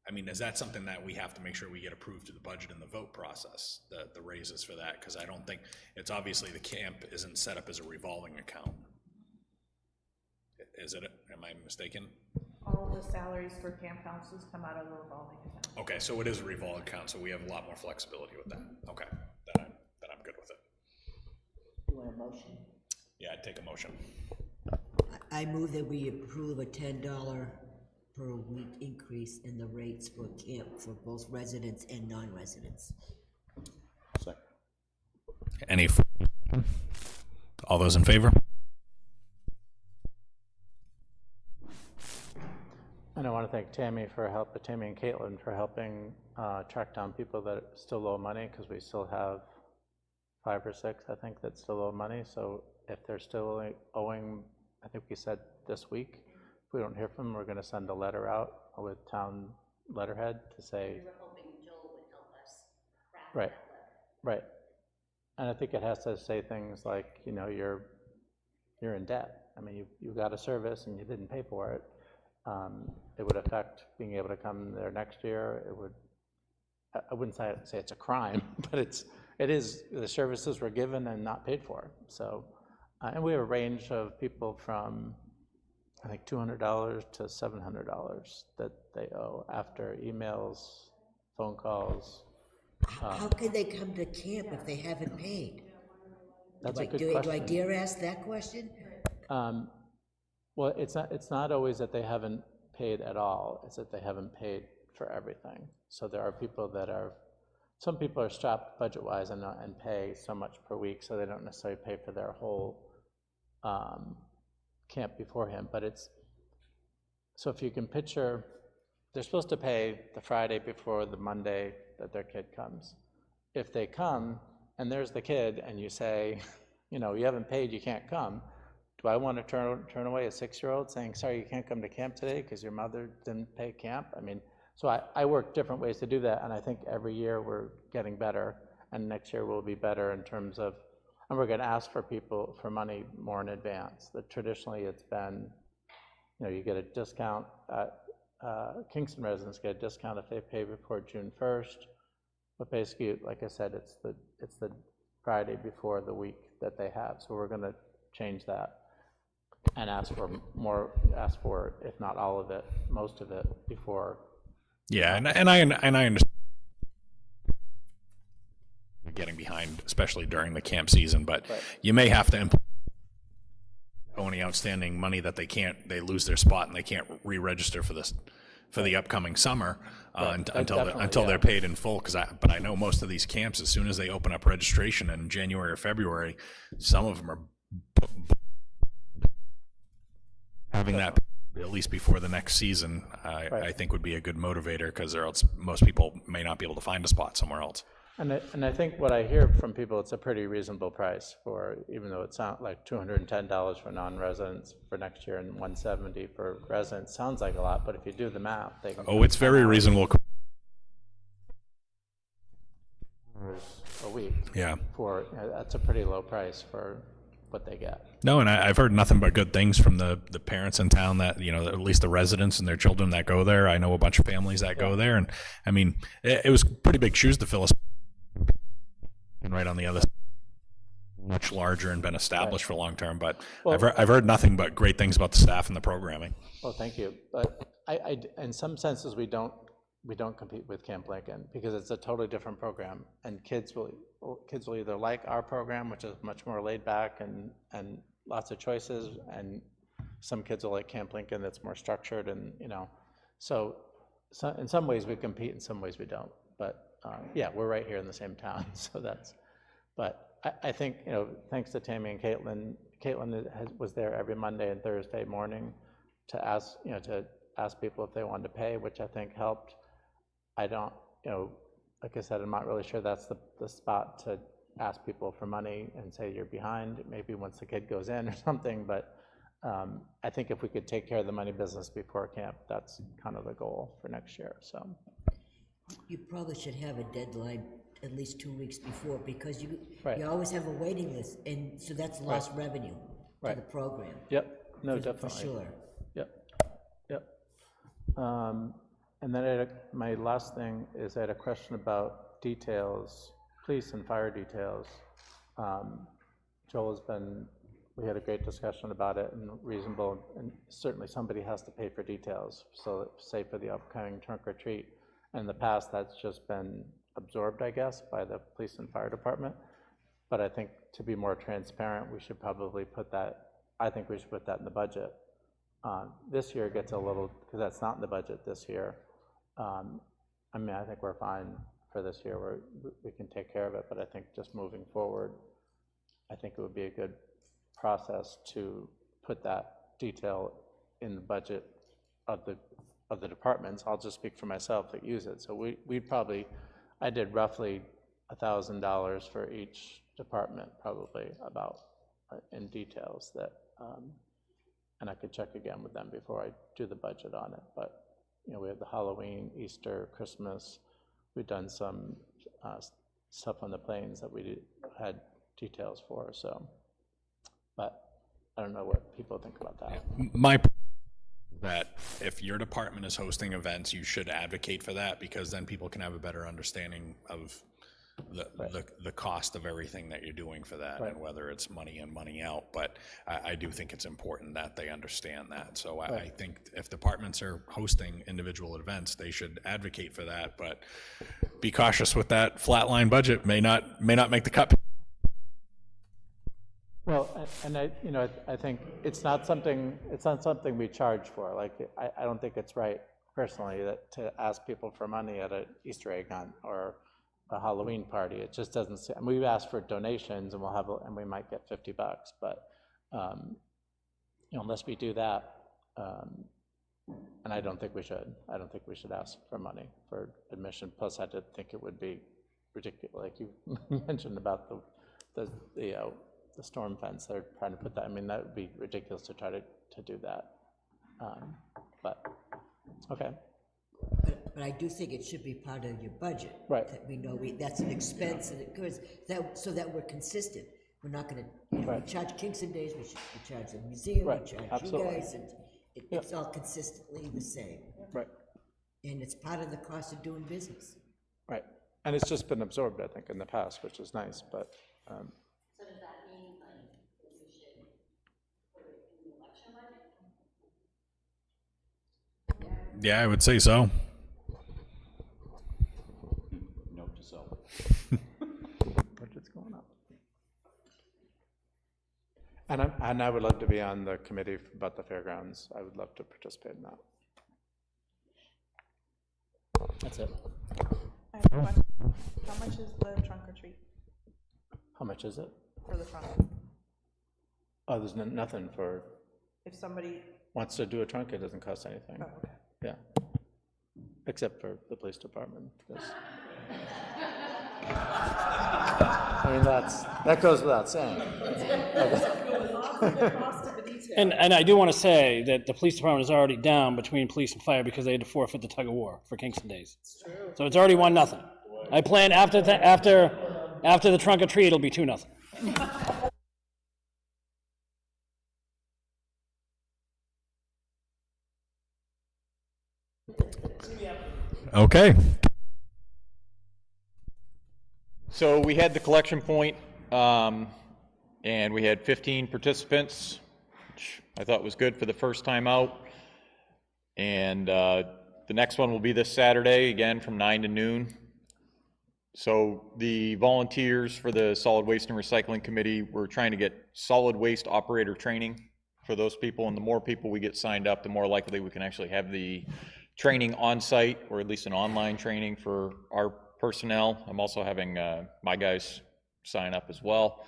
I mean, is that something that we have to make sure we get approved to the budget and the vote process, the raises for that? Because I don't think, it's obviously the camp isn't set up as a revolving account. Is it? Am I mistaken? All the salaries for camp counselors come out of the revolving account. Okay, so it is a revolving account, so we have a lot more flexibility with that. Okay, then I'm good with it. You want a motion? Yeah, I'd take a motion. I move that we approve a $10 per week increase in the rates for camp for both residents and non-residents. Second. Any, all those in favor? And I want to thank Tammy and Caitlin for helping track down people that still owe money, because we still have 5 or 6, I think, that still owe money. So if they're still owing, I think we said this week, if we don't hear from them, we're going to send a letter out with town letterhead to say. We were hoping Joel would help us craft Right, that letter. right. And I think it has to say things like, you know, you're in debt. I mean, you got a service and you didn't pay for it. It would affect being able to come there next year. It would, I wouldn't say it's a crime, but it is, the services were given and not paid for. So, and we have a range of people from, I think, $200 to $700 that they owe after emails, phone calls. How can they come to camp if they haven't paid? That's a good Do question. I dare ask that question? Well, it's not always that they haven't paid at all, it's that they haven't paid for everything. So there are people that are, some people are strapped budget-wise and pay so much per week, so they don't necessarily pay for their whole camp beforehand. But it's, so if you can picture, they're supposed to pay the Friday before the Monday that their kid comes. If they come and there's the kid and you say, you know, you haven't paid, you can't come, do I want to turn away a 6-year-old saying, sorry, you can't come to camp today because your mother didn't pay camp? I mean, so I work different ways to do that, and I think every year we're getting better, and next year will be better in terms of, and we're going to ask for people for money more in advance. That traditionally it's been, you know, you get a discount, Kingston residents get a discount if they pay before June 1st, but basically, like I said, it's the Friday before the week that they have, so we're going to change that and ask for, if not all of it, most of it before. Yeah, and I understand getting behind, especially during the camp season, but right. You may have to implement any outstanding money that they lose their spot and they can't re-register for the upcoming summer until they're paid in full. But I know most of these camps, as soon as they open up registration in January or February, some of them are having that at least before the next season. I think would be a good motivator, because or else most people may not be able to find a spot somewhere else. And I think what I hear from people, it's a pretty reasonable price for, even though it's not like $210 for non-residents for next year and $170 for residents, sounds like a lot, but if you do the math, they can. Oh, it's very reasonable. A week. Yeah. For, that's a pretty low price for what they get. No, and I've heard nothing but good things from the parents in town that, you know, at least the residents and their children that go there. I know a bunch of families that go there, and I mean, it was pretty big shoes to fill. And right on the other side, much larger and been established for long term, but I've heard nothing but great things about the staff and the programming. Well, thank you. But I in some senses, we don't compete with Camp Lincoln, because it's a totally different program, and kids will either like our program, which is much more laid back and lots of choices, and some kids will like Camp Lincoln that's more structured, and you know, so in some ways we compete, in some ways we don't. But yeah, we're right here in the same town, so that's. But I think, you know, thanks to Tammy and Caitlin. Caitlin was there every Monday and Thursday morning to ask people if they wanted to pay, which I think helped. I don't, you know, like I said, I'm not really sure that's the spot to ask people for money and say you're behind, maybe once the kid goes in or something, but I think if we could take care of the money business before camp, that's kind of the goal for next year, so. You probably should have a deadline at least 2 weeks before, because you Right. always have a waiting list, and so that's lost revenue to Right. the program. Yep, no, For definitely. sure. Yep, yep. And then my last thing is I had a question about details, police and fire details. Joel has been, we had a great discussion about it, and reasonable, and certainly somebody has to pay for details, so say for the upcoming trunk or treat. In the past, that's just been absorbed, I guess, by the police and fire department. But I think to be more transparent, we should probably put that, I think we should put that in the budget. This year gets a little, because that's not in the budget this year. I mean, I think we're fine for this year, we can take care of it, but I think just moving forward, I think it would be a good process to put that detail in the budget of the departments. I'll just speak for myself that use it. So we probably, I did roughly $1,000 for each department, probably about in details that, and I could check again with them before I do the budget on it. But you know, we have the Halloween, Easter, Christmas. We've done some stuff on the planes that we had details for. So, but I don't know what people think about that. My that if your department is hosting events, you should advocate for that, because then people can have a better understanding of the cost of everything that you're doing for that, and whether it's money in, money out. But I do think it's important that they understand that. So I think if departments are hosting individual events, they should advocate for that, but be cautious with that. Flatline budget may not make the cut. Well, and I think it's not something we charge for. Like, I don't think it's right personally that to ask people for money at an Easter egg hunt or a Halloween party. It just doesn't seem, we've asked for donations and and we might get $50, but unless we do that, and I don't think we should. I don't think we should ask for money for admission. Plus, I did think it would be ridiculous, like you mentioned about the storm fence. They're trying to put that. I mean, that would be ridiculous to try to do that. But okay. But I do think it should be part of your budget. Right. That we know that's an expense, and it goes so that we're consistent. We're not going to we charge Kingston Days. We charge the museum. We charge you guys, and it's all consistently the same. Right. And it's part of the cost of doing business. Right. And it's just been absorbed, I think, in the past, which is nice. But. So does that mean we should put it in the election budget? Yeah, I would say so. Note to self. Budget's going up. And I would love to be on the committee about the fairgrounds. I would love to participate in that. That's it. I have a question. How much is the trunk or treat How much is it? for the trunk? Oh, there's nothing for, If somebody, wants to do a trunk, it doesn't cost anything. oh, okay. Yeah. Except for the police department. I mean, that goes without saying. And I do want to say that the police department is already down between police and fire because they had to forfeit the tug of war for Kingston Days. So it's already 1-0. I plan after the trunk or treat, it'll be 2-0. Okay. So we had the collection point, and we had 15 participants, which I thought was good for the first time out. And the next one will be this Saturday, again, from 9 to noon. So the volunteers for the Solid Waste and Recycling Committee, we're trying to get solid waste operator training for those people, and the more people we get signed up, the more likely we can actually have the training on site, or at least an online training for our personnel. I'm also having my guys sign up as well.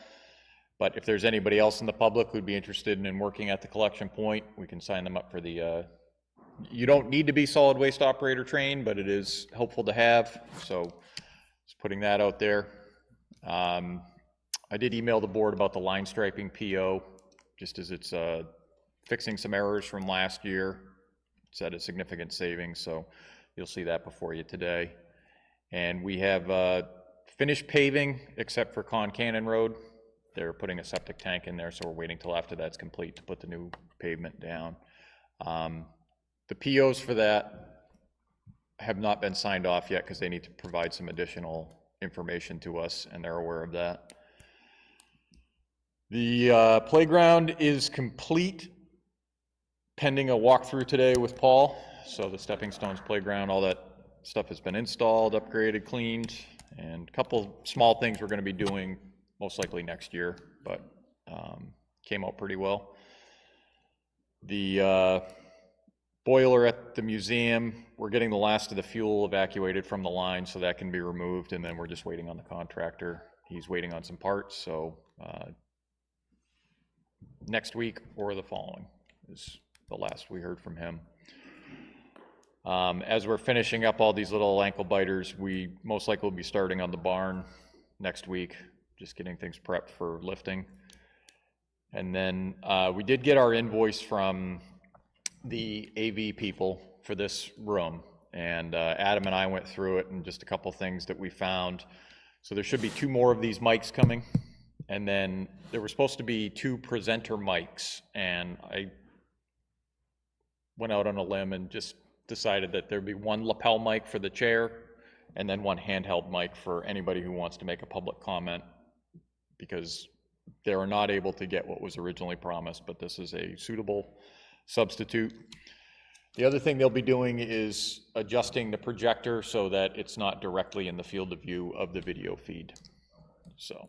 But if there's anybody else in the public who'd be interested in working at the collection point, we can sign them up for the, you don't need to be solid waste operator trained, but it is helpful to have. So Just putting that out there. I did email the board about the line striping PO, just as it's fixing some errors from last year. It's at a significant savings, so you'll see that before you today. And we have finished paving except for Con Cannon Road. They're putting a septic tank in there, so we're waiting till after that's complete to put the new pavement down. The POs for that have not been signed off yet because they need to provide some additional information to us, and they're aware of that. The playground is complete, pending a walkthrough today with Paul. So the Stepping Stones playground, all that stuff has been installed, upgraded, cleaned, and a couple small things we're going to be doing most likely next year, but came out pretty well. The boiler at the museum, we're getting the last of the fuel evacuated from the line, so that can be removed, and then we're just waiting on the contractor. He's waiting on some parts, so next week or the following is the last we heard from him. As we're finishing up all these little ankle biters, we most likely will be starting on the barn next week, just getting things prepped for lifting. And then we did get our invoice from the AV people for this room, and Adam and I went through it and just a couple things that we found. So there should be 2 more of these mics coming, and then there were supposed to be 2 presenter mics, and I went out on a limb and just decided that there'd be 1 lapel mic for the chair and then 1 handheld mic for anybody who wants to make a public comment, because they are not able to get what was originally promised, but this is a suitable substitute. The other thing they'll be doing is adjusting the projector so that it's not directly in the field of view of the video feed. So,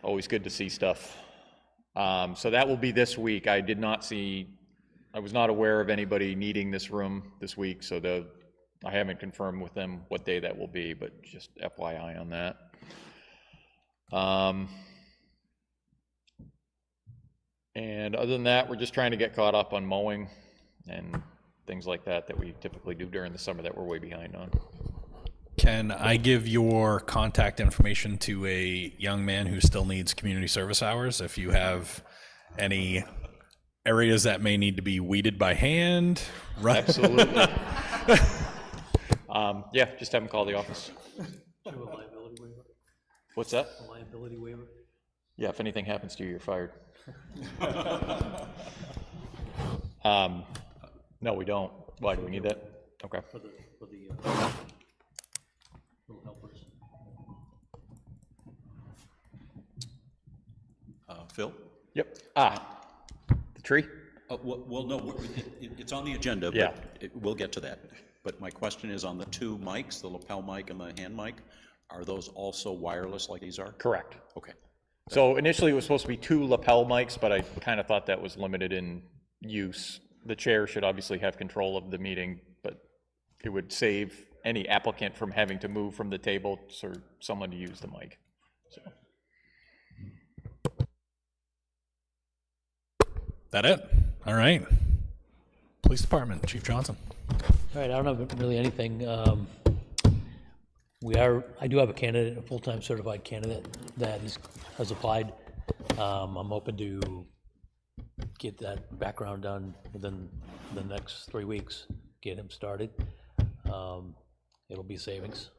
always good to see stuff. So that will be this week. I was not aware of anybody needing this room this week, so I haven't confirmed with them what day that will be, but just FYI on that. And other than that, we're just trying to get caught up on mowing and things like that we typically do during the summer that we're way behind on. Can I give your contact information to a young man who still needs community service hours? If you have any areas that may need to be weeded by hand? Absolutely. Yeah, just have him call the office. Do a liability waiver? What's that? A liability waiver? Yeah, if anything happens to you, you're fired. No, we don't. Why do we need that? Okay. For the little helpers. Phil? Yep. The tree? Well, no, it's on the agenda, Yeah. but we'll get to that. But my question is on the 2 mics, the lapel mic and the hand mic, are those also wireless like these are? Correct. Okay. So initially it was supposed to be 2 lapel mics, but I kind of thought that was limited in use. The chair should obviously have control of the meeting, but it would save any applicant from having to move from the table for someone to use the mic. So. That it? All right. Police Department, Chief Johnson. All right, I don't have really anything. I do have a candidate, a full-time certified candidate that has applied. I'm hoping to get that background done within the next 3 weeks, get him started. It'll be savings.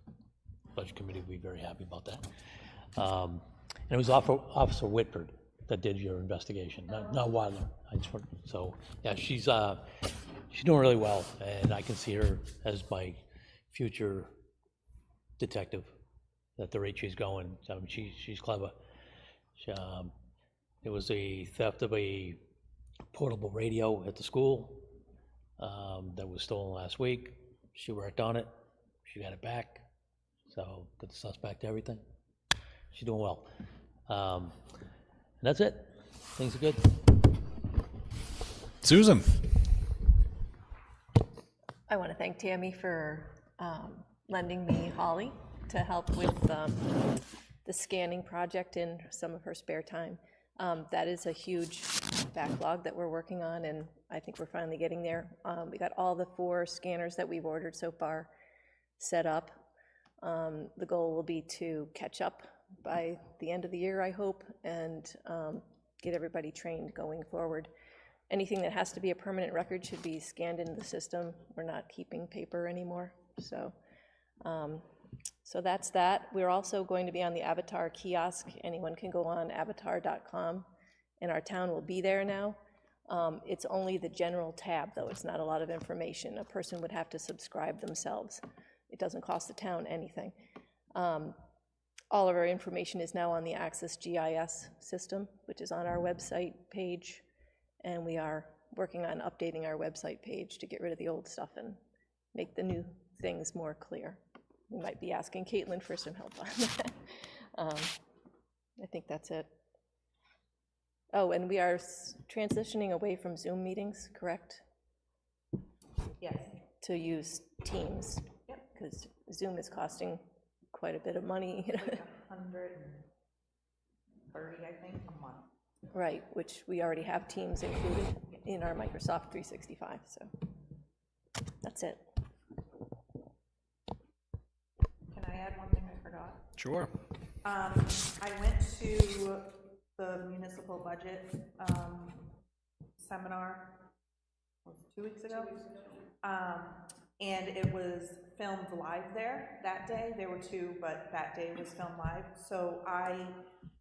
Budget committee will be very happy about that. And it was Officer Whitford that did your investigation, not Wilder. So yeah, she's doing really well, and I can see her as my future detective at the rate she's going. I mean, she's clever. There was a theft of a portable radio at the school that was stolen last week. She worked on it. She got it back. So got the suspect, everything. She's doing well. And that's it. Things are good. Susan. I want to thank Tammy for lending me Holly to help with the scanning project in some of her spare time. That is a huge backlog that we're working on, and I think we're finally getting there. We got all the 4 scanners that we've ordered so far set up, The goal will be to catch up by the end of the year, I hope, and get everybody trained going forward. Anything that has to be a permanent record should be scanned into the system. We're not keeping paper anymore, so that's that. We're also going to be on the Avatar kiosk. Anyone can go on avatar.com, and our town will be there now. It's only the general tab, though. It's not a lot of information. A person would have to subscribe themselves. It doesn't cost the town anything. All of our information is now on the Access GIS system, which is on our website page, and we are working on updating our website page to get rid of the old stuff and make the new things more clear. We might be asking Caitlin for some help on that. I think that's it. Oh, and we are transitioning away from Zoom meetings, correct? Yes. To use Teams, because Zoom is costing quite a bit of money. Like 130, I think, a month. Right, which we already have Teams included in our Microsoft 365, so that's it. Can I add one thing I forgot? Sure. I went to the municipal budget seminar, was it 2 weeks ago? And it was filmed live there that day. There were two, but that day was filmed live. So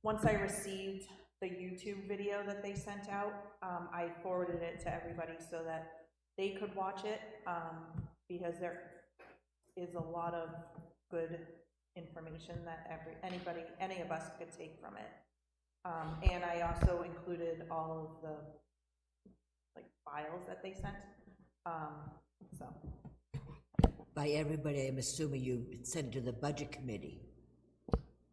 once I received the YouTube video that they sent out, I forwarded it to everybody so that they could watch it, because there is a lot of good information that any of us could take from it. And I also included all of the files that they sent. So. By everybody, I'm assuming you sent it to the budget committee.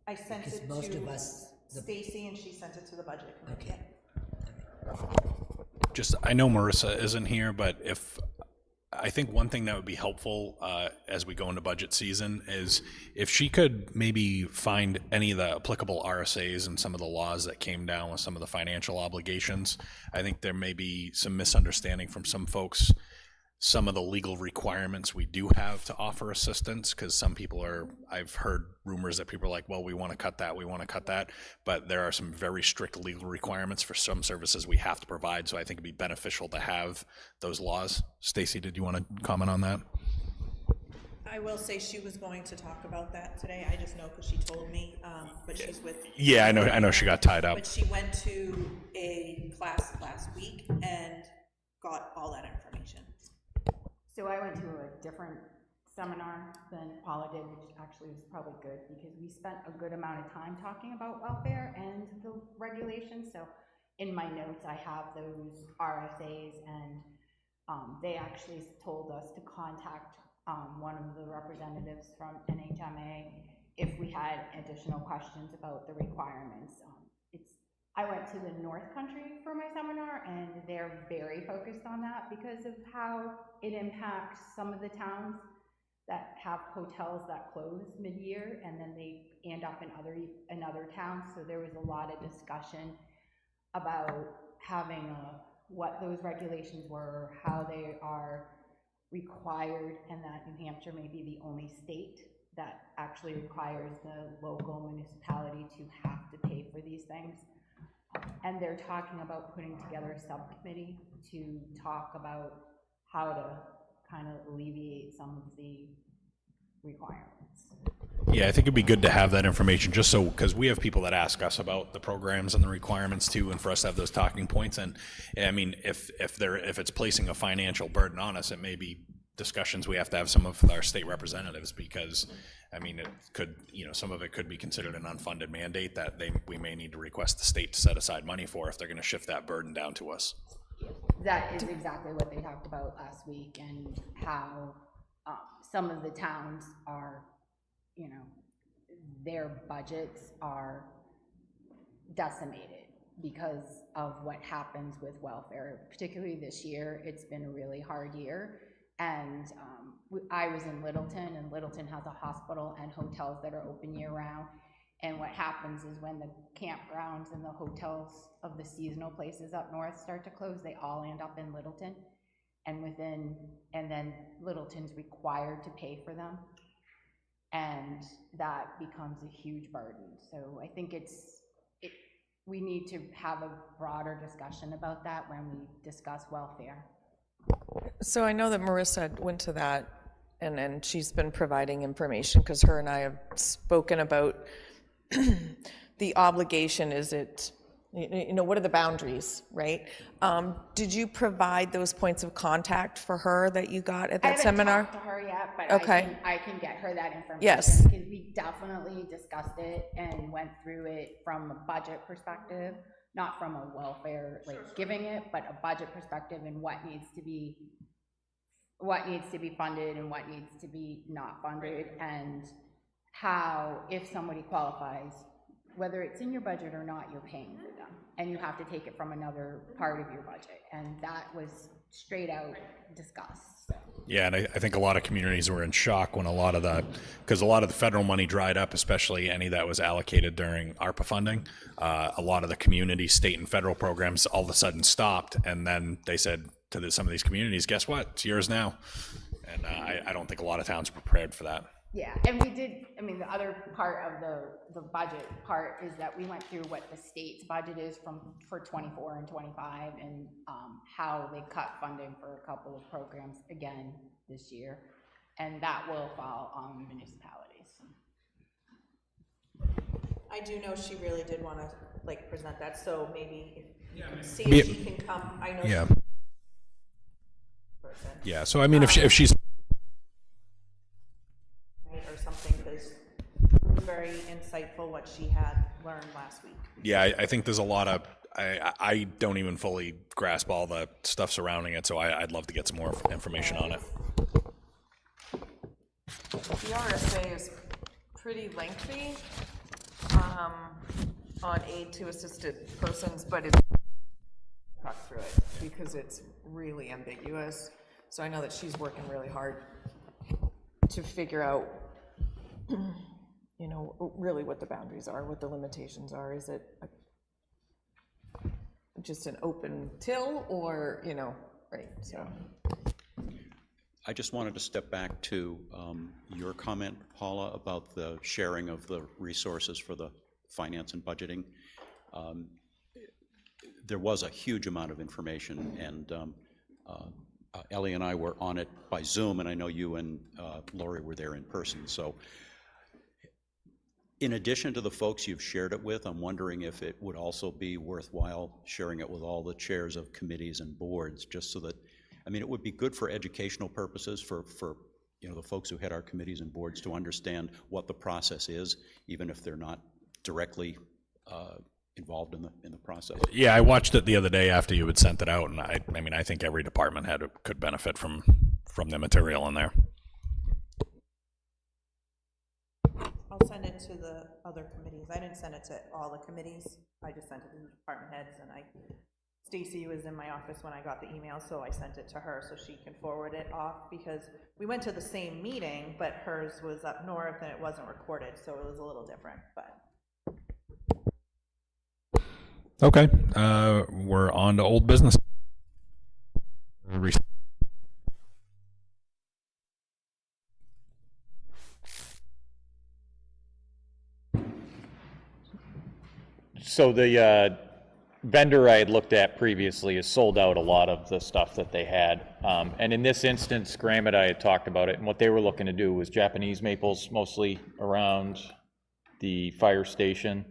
I sent Because it most to of us, Stacy, and she sent it to the budget committee. Just, I know Marissa isn't here, but I think one thing that would be helpful as we go into budget season is if she could maybe find any of the applicable RSAs and some of the laws that came down with some of the financial obligations. I think there may be some misunderstanding from some folks, some of the legal requirements we do have to offer assistance, because some people I've heard rumors that people are like, well, we want to cut that, but there are some very strict legal requirements for some services we have to provide, so I think it'd be beneficial to have those laws. Stacy, did you want to comment on that? I will say she was going to talk about that today. I just know because she told me, but she's with. Yeah, I know she got tied up. But she went to a class last week and got all that information. So I went to a different seminar than Paula did, which actually was probably good because we spent a good amount of time talking about welfare and the regulations. So in my notes, I have those RSAs, and they actually told us to contact one of the representatives from NHMA if we had additional questions about the requirements. I went to the North Country for my seminar, and they're very focused on that because of how it impacts some of the towns that have hotels that close mid-year, and then they end up in other towns. So there was a lot of discussion about having what those regulations were, how they are required, and that New Hampshire may be the only state that actually requires the local municipality to have to pay for these things. And they're talking about putting together a subcommittee to talk about how to kind of alleviate some of the requirements. Yeah, I think it'd be good to have that information, just so, because we have people that ask us about the programs and the requirements too, and for us to have those talking points. And I mean, if it's placing a financial burden on us, it may be discussions we have to have some of our state representatives, because I mean, it could, some of it could be considered an unfunded mandate that we may need to request the state to set aside money for if they're going to shift that burden down to us. That is exactly what they talked about last week, and how some of the towns are, their budgets are decimated because of what happens with welfare. Particularly this year, it's been a really hard year. And I was in Littleton, and Littleton has a hospital and hotels that are open year-round. And what happens is when the campgrounds and the hotels of the seasonal places up north start to close, they all end up in Littleton. And then Littleton's required to pay for them. and that becomes a huge burden. So I think we need to have a broader discussion about that when we discuss welfare. So I know that Marissa went to that, and she's been providing information, because her and I have spoken about the obligation. Is it, what are the boundaries, right? Did you provide those points of contact for her that you got at that seminar? I haven't talked to her yet, but Okay. I can get her that information. Yes. Because we definitely discussed it and went through it from a budget perspective, not from a welfare, like giving it, but a budget perspective and what needs to be funded and what needs to be not funded, and how, if somebody qualifies, whether it's in your budget or not, you're paying for them, and you have to take it from another part of your budget, and that was straight out discussed. So. Yeah, and I think a lot of communities were in shock when because a lot of the federal money dried up, especially any that was allocated during ARPA funding. A lot of the community, state and federal programs all of a sudden stopped, and then they said to some of these communities, guess what, it's yours now. And I don't think a lot of towns were prepared for that. Yeah, and we did, the other part of the budget part is that we went through what the state's budget is for 24 and 25, and how they cut funding for a couple of programs again this year, and that will fall on municipalities. I do know she really did want to present that, so maybe see if she can come. I know. Yeah. Person. Yeah. So I mean, if she's or something, because it was very insightful what she had learned last week. Yeah, I think there's a lot of. I don't even fully grasp all the stuff surrounding it, so I'd love to get some more information on it. The RSA is pretty lengthy on aid to assisted persons, but it's talk through it because it's really ambiguous. So I know that she's working really hard to figure out, really what the boundaries are, what the limitations are. Is it just an open till, or right? So. I just wanted to step back to your comment, Paula, about the sharing of the resources for the finance and budgeting. There was a huge amount of information, and Ellie and I were on it by Zoom, and I know you and Lori were there in person. So in addition to the folks you've shared it with, I'm wondering if it would also be worthwhile sharing it with all the chairs of committees and boards, just so that, it would be good for educational purposes for the folks who head our committees and boards to understand what the process is, even if they're not directly involved in the process. Yeah, I watched it the other day after you had sent it out, and I think every department could benefit from the material in there. I'll send it to the other committees. I didn't send it to all the committees. I just sent it to the department heads, and Stacy was in my office when I got the email, so I sent it to her so she can forward it off, because we went to the same meeting, but hers was up north and it wasn't recorded, so it was a little different, but. Okay, we're on to old business. So the vendor I had looked at previously has sold out a lot of the stuff that they had. And in this instance, Graham and I had talked about it, and what they were looking to do was Japanese maples, mostly around the fire station.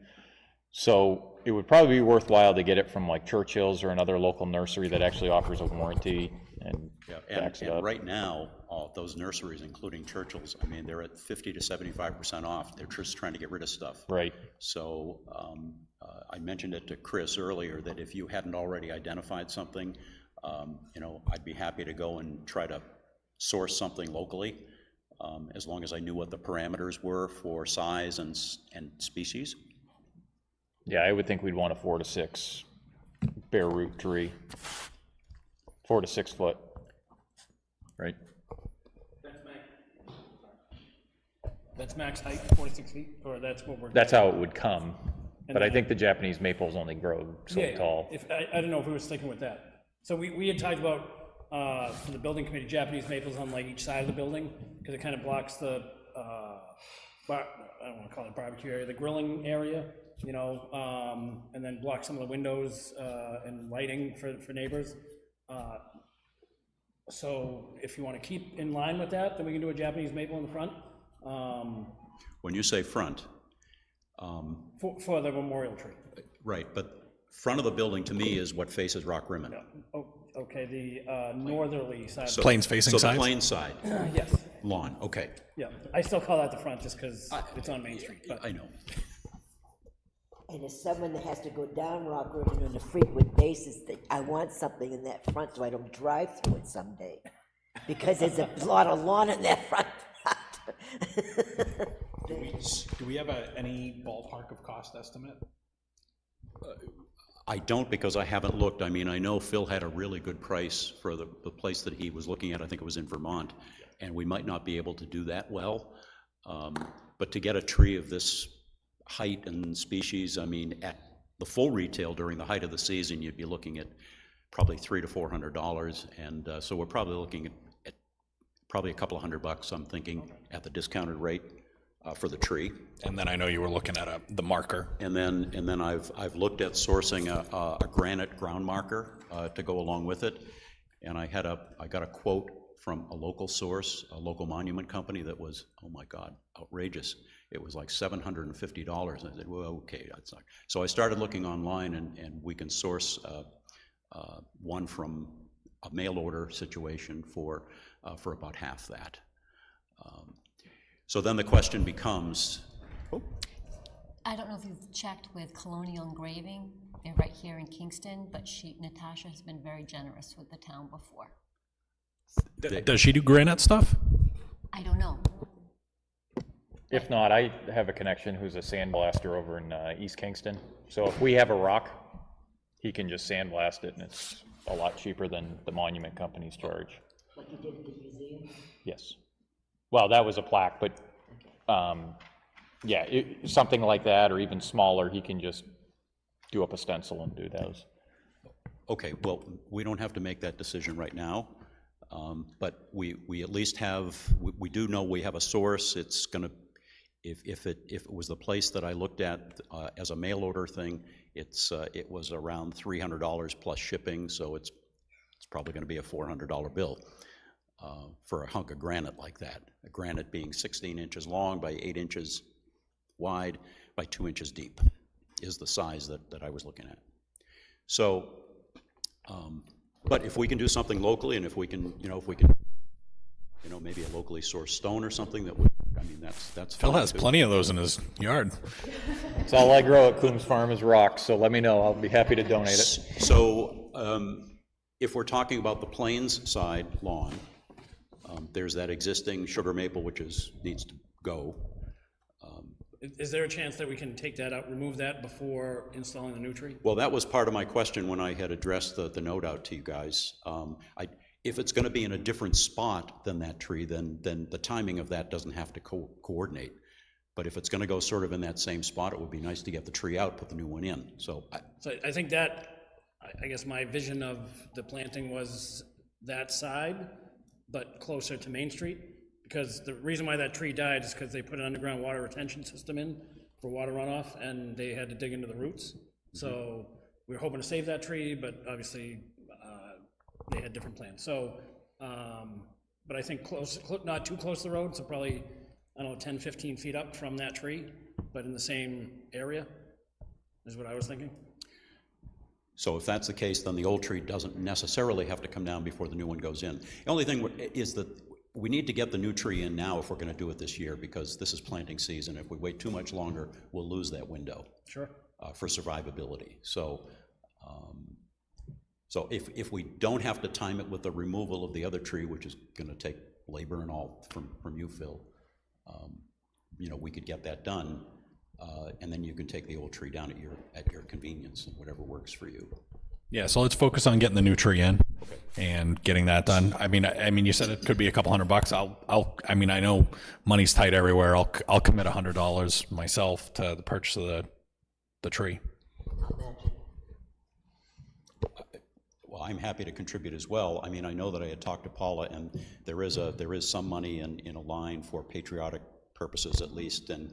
So it would probably be worthwhile to get it from like Churchill's or another local nursery that actually offers a warranty and backs it up. And right now, those nurseries, including Churchill's, they're at 50 to 75% off. They're just trying to get rid of stuff. Right. So I mentioned it to Chris earlier that if you hadn't already identified something, I'd be happy to go and try to source something locally, as long as I knew what the parameters were for size and species. Yeah, I would think we'd want a 4 to 6 bare root tree, 4 to 6 foot, right? That's max height, 46 feet, or that's what we're. That's how it would come, And but I then- think the Japanese maples only grow so Yeah, tall. I don't know if we were sticking with that. So we had talked about, for the building committee, Japanese maples on like each side of the building, because it kind of blocks the I don't want to call it barbecue area, the grilling area, you know, and then block some of the windows and lighting for neighbors. So if you want to keep in line with that, then we can do a Japanese maple in the front. When you say front, For the memorial tree. right, but front of the building to me is what faces Rock Rimmon. Oh, okay, the northerly side. So- Plains facing So side? the plain side, Yes, lawn, okay. yeah. I still call that the front just because it's on Main Street, but. I know. And as someone that has to go down Rock River on a frequent basis, that I want something in that front so I don't drive through it someday. Because there's a lot of lawn in that front. Do we have any ballpark of cost estimate? I don't, because I haven't looked. I mean, I know Phil had a really good price for the place that he was looking at. I think it was in Vermont, and we might not be able to do that well. But to get a tree of this height and species, I mean, at the full retail during the height of the season, you'd be looking at probably $300 to $400, and so we're probably looking at probably a couple of $100, I'm thinking, at the discounted rate for the tree. And then I know you were looking at the marker. And then I've looked at sourcing a granite ground marker to go along with it, and I got a quote from a local source, a local monument company that was, oh my God, outrageous. It was like $750. I said, well, okay, that's not. So I started looking online, and we can source one from a mail order situation for about half that. So then the question becomes, I don't know if you've checked with Colonial Engraving. They're right here in Kingston, but Natasha has been very generous with the town before. Does she do granite stuff? I don't know. If not, I have a connection who's a sandblaster over in East Kingston. So if we have a rock, he can just sandblast it, and it's a lot cheaper than the monument companies charge. Like you did at the museum? Yes. Well, that was a plaque, but yeah, something like that, or even smaller, he can just do up a stencil and do those. okay, well, we don't have to make that decision right now, but we at least have, we do know we have a source. It's going to, if it was the place that I looked at as a mail order thing, it was around $300 plus shipping, so it's probably going to be a $400 bill for a hunk of granite like that. A granite being 16 inches long by 8 inches wide by 2 inches deep is the size that I was looking at. So, but if we can do something locally, and if we can, maybe a locally sourced stone or something that would, I mean, that's Phil fine has too. plenty of those in his yard. It's all I grow at Coombs Farm is rocks, so let me know. I'll be happy to donate it. So, if we're talking about the Plains side lawn, there's that existing sugar maple which needs to go. Is there a chance that we can take that out, remove that before installing the new tree? Well, that was part of my question when I had addressed the note out to you guys. If it's going to be in a different spot than that tree, then the timing of that doesn't have to coordinate. But if it's going to go sort of in that same spot, it would be nice to get the tree out, put the new one in. So I think that, I guess my vision of the planting was that side, but closer to Main Street. Because the reason why that tree died is because they put an underground water retention system in for water runoff, and they had to dig into the roots. So we were hoping to save that tree, but obviously they had different plans. So, but I think not too close to the road, so probably, I don't know, 10, 15 feet up from that tree, but in the same area, is what I was thinking. So if that's the case, then the old tree doesn't necessarily have to come down before the new one goes in. The only thing is that we need to get the new tree in now if we're going to do it this year, because this is planting season. If we wait too much longer, we'll lose that window. Sure. For survivability. So, so if we don't have to time it with the removal of the other tree, which is going to take labor and all from you, Phil, we could get that done, and then you can take the old tree down at your convenience and whatever works for you. Yeah, so let's focus on getting the new tree in and getting that done. I mean, you said it could be a couple $100. I know money's tight everywhere. I'll commit $100 myself to the purchase of the tree. Well, I'm happy to contribute as well. I mean, I know that I had talked to Paula, and there is some money in a line for patriotic purposes at least, and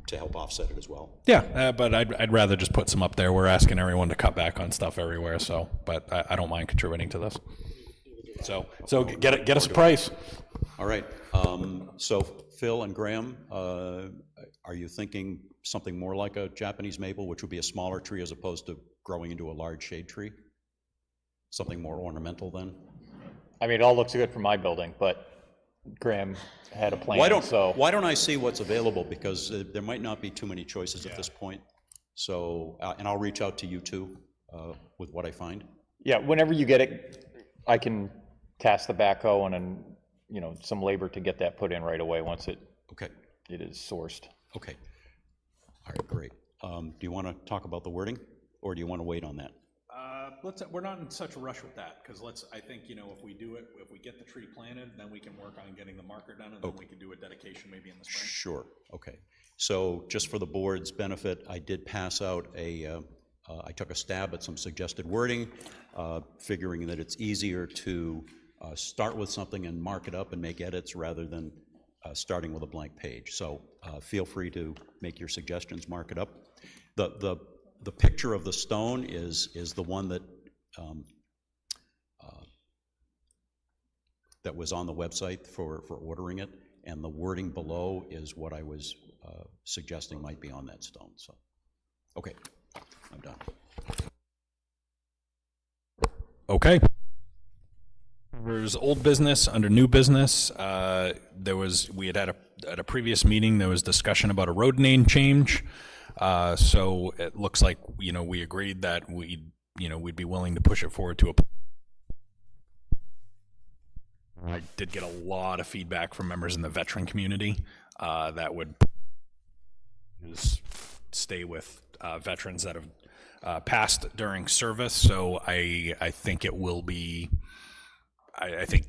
to help offset it as well. Yeah, but I'd rather just put some up there. We're asking everyone to cut back on stuff everywhere, so, but I don't mind contributing to this. So get us a price. All right, so Phil and Graham, are you thinking something more like a Japanese maple, which would be a smaller tree as opposed to growing into a large shade tree? Something more ornamental then? I mean, it all looks good for my building, but Graham had a plan, Why don't I see what's available, because there might not be too many choices at this point. So, and I'll reach out to you too with what I find. Yeah, whenever you get it, I can task the backhoe and then, you know, some labor to get that put in right away once it is sourced. Okay. All right, great. Do you want to talk about the wording, or do you want to wait on that? We're not in such a rush with that, because I think, you know, if we do it, if we get the tree planted, then we can work on getting the marker done, and then we can do a dedication maybe in the spring. Sure, okay. So just for the board's benefit, I did pass out I took a stab at some suggested wording, figuring that it's easier to start with something and mark it up and make edits rather than starting with a blank page. So feel free to make your suggestions, mark it up. The picture of the stone is the one that that was on the website for ordering it, and the wording below is what I was suggesting might be on that stone. So, okay, I'm done. Okay. There's old business. Under new business, we had at a previous meeting, there was discussion about a road name change. So it looks like, you know, we agreed that we'd be willing to push it forward to I did get a lot of feedback from members in the veteran community that would just stay with veterans that have passed during service. So I think it will be, I think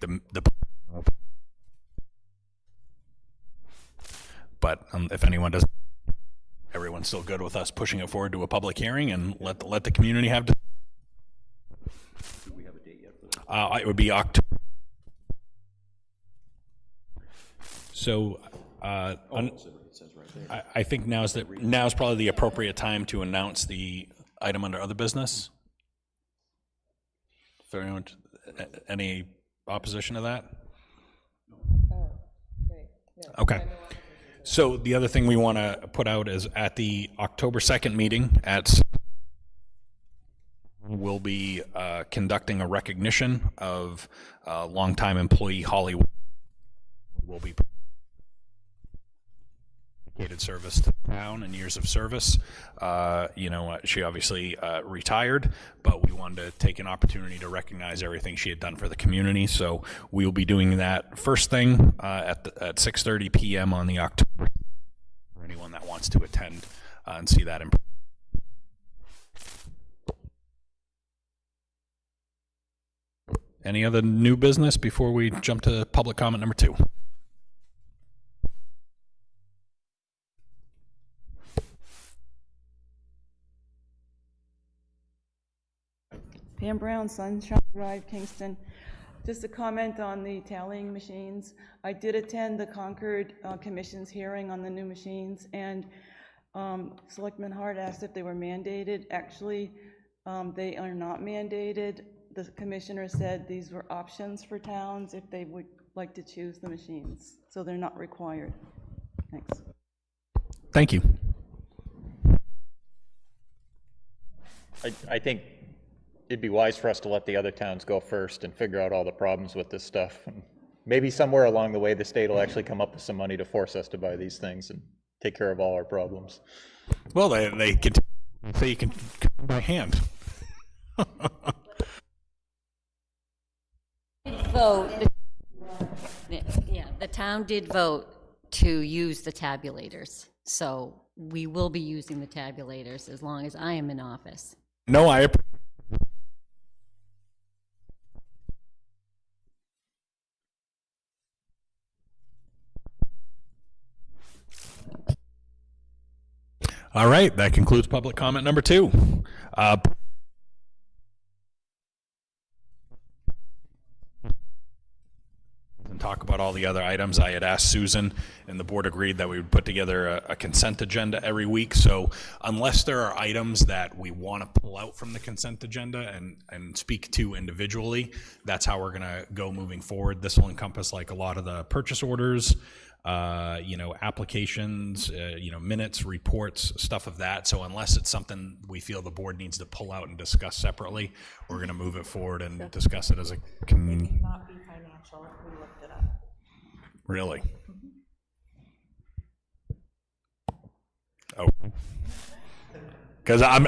but if anyone doesn't, everyone's still good with us pushing it forward to a public hearing and let the community have. Do we have a date yet for that? It would be October. So it says right there. I think now's probably the appropriate time to announce the item under other business. If anyone, any opposition to that? Okay. So the other thing we want to put out is at the October 2nd meeting we'll be conducting a recognition of longtime employee Holly. Will be dedicated service to the town and years of service. She obviously retired, but we wanted to take an opportunity to recognize everything she had done for the community. So we will be doing that first thing at 6:30 p.m. on the October. For anyone that wants to attend and see that in. Any other new business before we jump to public comment number 2? Pam Brown, Sunshine Drive, Kingston. Just a comment on the tallying machines. I did attend the Concord Commission's hearing on the new machines, and Selectman Hart asked if they were mandated. Actually, they are not mandated. The commissioner said these were options for towns if they would like to choose the machines, so they're not required. Thanks. Thank you. I think it'd be wise for us to let the other towns go first and figure out all the problems with this stuff. And maybe somewhere along the way, the state will actually come up with some money to force us to buy these things and take care of all our problems. Well, they can say you can by hand. The town did vote to use the tabulators, so we will be using the tabulators as long as I am in office. No, I appreciate. All right, that concludes public comment number 2. And talk talk about all the other items. I had asked Susan, and the board agreed that we would put together a consent agenda every week. So unless there are items that we want to pull out from the consent agenda and speak to individually, that's how we're going to go moving forward. This will encompass like a lot of the purchase orders, applications, minutes, reports, stuff of that. So unless it's something we feel the board needs to pull out and discuss separately, we're going to move it forward and discuss it as a. It cannot be financial, we looked it up. Really? Mm-hmm. Oh. Because I'm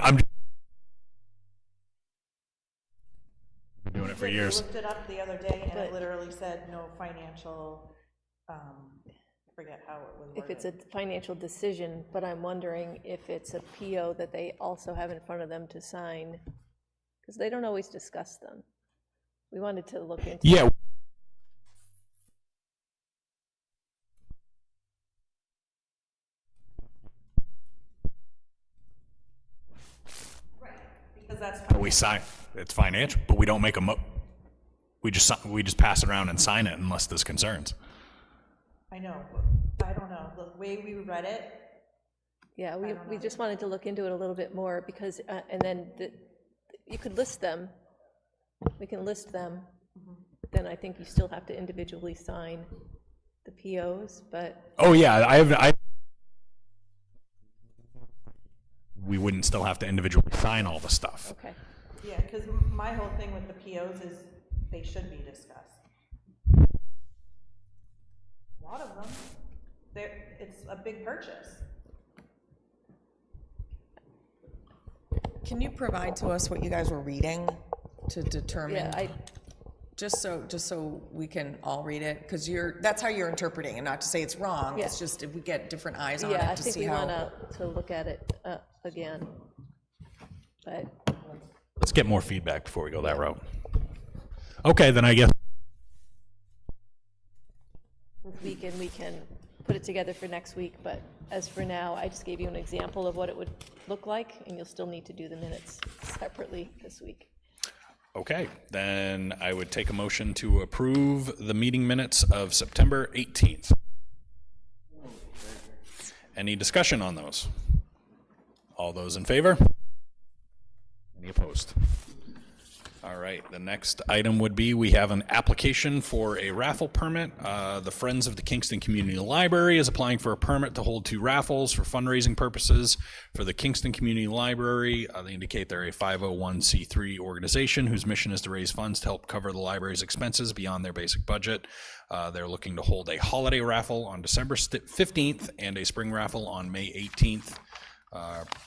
doing it for years. We looked it up the other day, and it literally said no financial, I forget how it was worded. If it's a financial decision, but I'm wondering if it's a PO that they also have in front of them to sign, because they don't always discuss them. We wanted to look into. Yeah. Because that's. We sign, it's financial, but we don't make we just pass it around and sign it unless there's concerns. I know, but I don't know, the way we read it. Yeah, we just wanted to look into it a little bit more, because, and then you could list them, we can list them, then I think you still have to individually sign the POs, but. Oh, yeah, we wouldn't still have to individually sign all the stuff. Okay. Yeah, because my whole thing with the POs is they should be discussed. A lot of them, it's a big purchase. Can you provide to us what you guys were reading to determine? Yeah, just so we can all read it, because that's how you're interpreting, and not to say it's wrong. Yeah. It's just if we get different eyes on yeah, I it to think see we how. want to look at it again, but. Let's get more feedback before we go that route. Okay, then I guess. This week, and we can put it together for next week, but as for now, I just gave you an example of what it would look like, and you'll still need to do the minutes separately this week. Okay, then I would take a motion to approve the meeting minutes of September 18th. Any discussion on those? All those in favor? Any opposed? All right, the next item would be, we have an application for a raffle permit. The Friends of the Kingston Community Library is applying for a permit to hold 2 raffles for fundraising purposes for the Kingston Community Library. They indicate they're a 501c3 organization whose mission is to raise funds to help cover the library's expenses beyond their basic budget. They're looking to hold a holiday raffle on December 15th and a spring raffle on May 18th.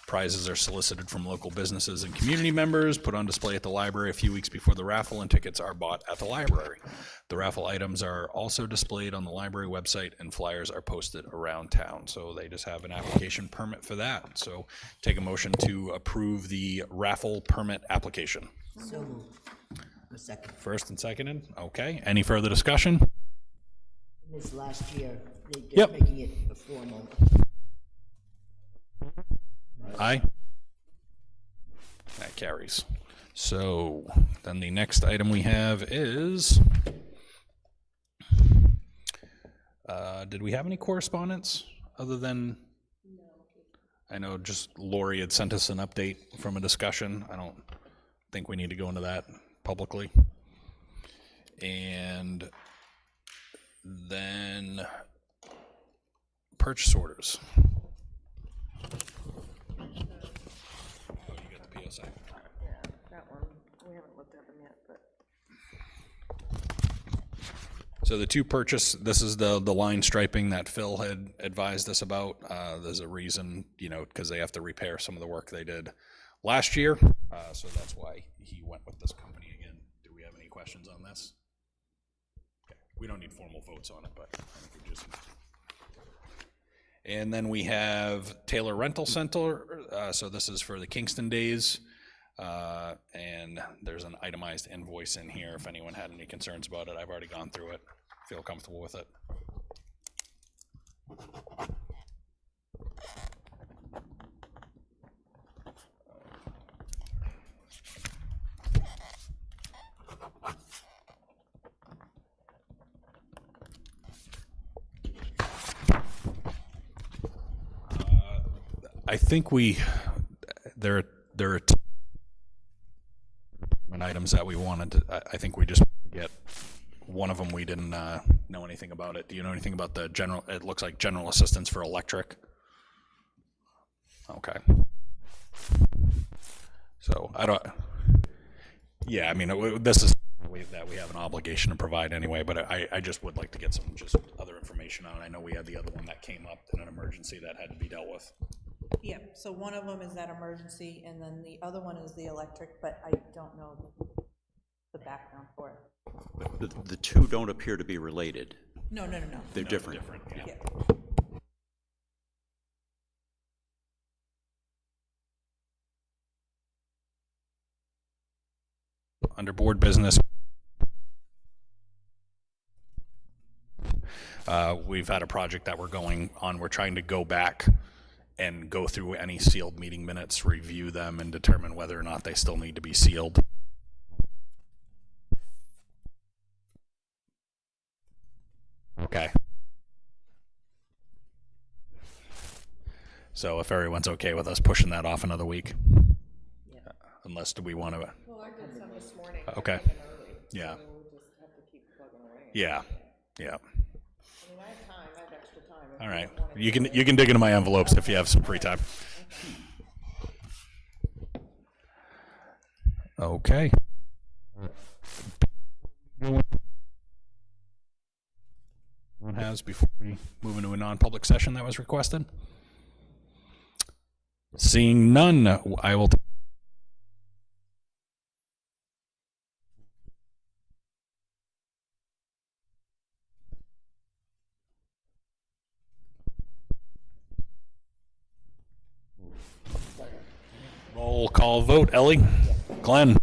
Prizes are solicited from local businesses and community members, put on display at the library a few weeks before the raffle, and tickets are bought at the library. The raffle items are also displayed on the library website, and flyers are posted around town. So they just have an application permit for that. So take a motion to approve the raffle permit application. So moved. A second. First and seconded. Okay. Any further discussion? This last year, they're just Yep. making it formal. Aye. That carries. So then the next item we have is, did we have any correspondence other than? I know just Lori had sent us an update from a discussion. I don't think we need to go into that publicly. And then purchase orders. PSA. Yeah, that one, we haven't looked at them yet, but. So the 2 purchase, this is the line striping that Phil had advised us about. There's a reason, because they have to repair some of the work they did last year. So that's why he went with this company again. Do we have any questions on this? Okay. We don't need formal votes on it, but I think we just. And then we have Taylor Rental Center. So this is for the Kingston days. And there's an itemized invoice in here if anyone had any concerns about it. I've already gone through it. Feel comfortable with it. I think there are items that we wanted to, I think we just get, one of them we didn't know anything about it. Do you know anything about the general, it looks like general assistance for electric? Okay. So I don't, yeah, I mean, this is that we have an obligation to provide anyway, but I just would like to get some just other information on it. I know we had the other one that came up in an emergency that had to be dealt with. Yeah, so one of them is that emergency, and then the other one is the electric, but I don't know the background for it. The two don't appear to be related. No. They're different. Yeah. Under board business, we've had a project that we're going on. We're trying to go back and go through any sealed meeting minutes, review them, and determine whether or not they still need to be sealed. Okay. So if everyone's okay with us pushing that off another week? Yeah. Unless, do we want to? Well, I did some this morning. Okay. So Yeah. we'll just have to keep plugging away. Yeah. I Yeah. mean, I have time, I have extra time. All right. You can dig into my envelopes if you have some free time. Okay. Has before we move into a non-public session that was requested. Seeing none, I will. Roll call vote. Ellie? Glenn?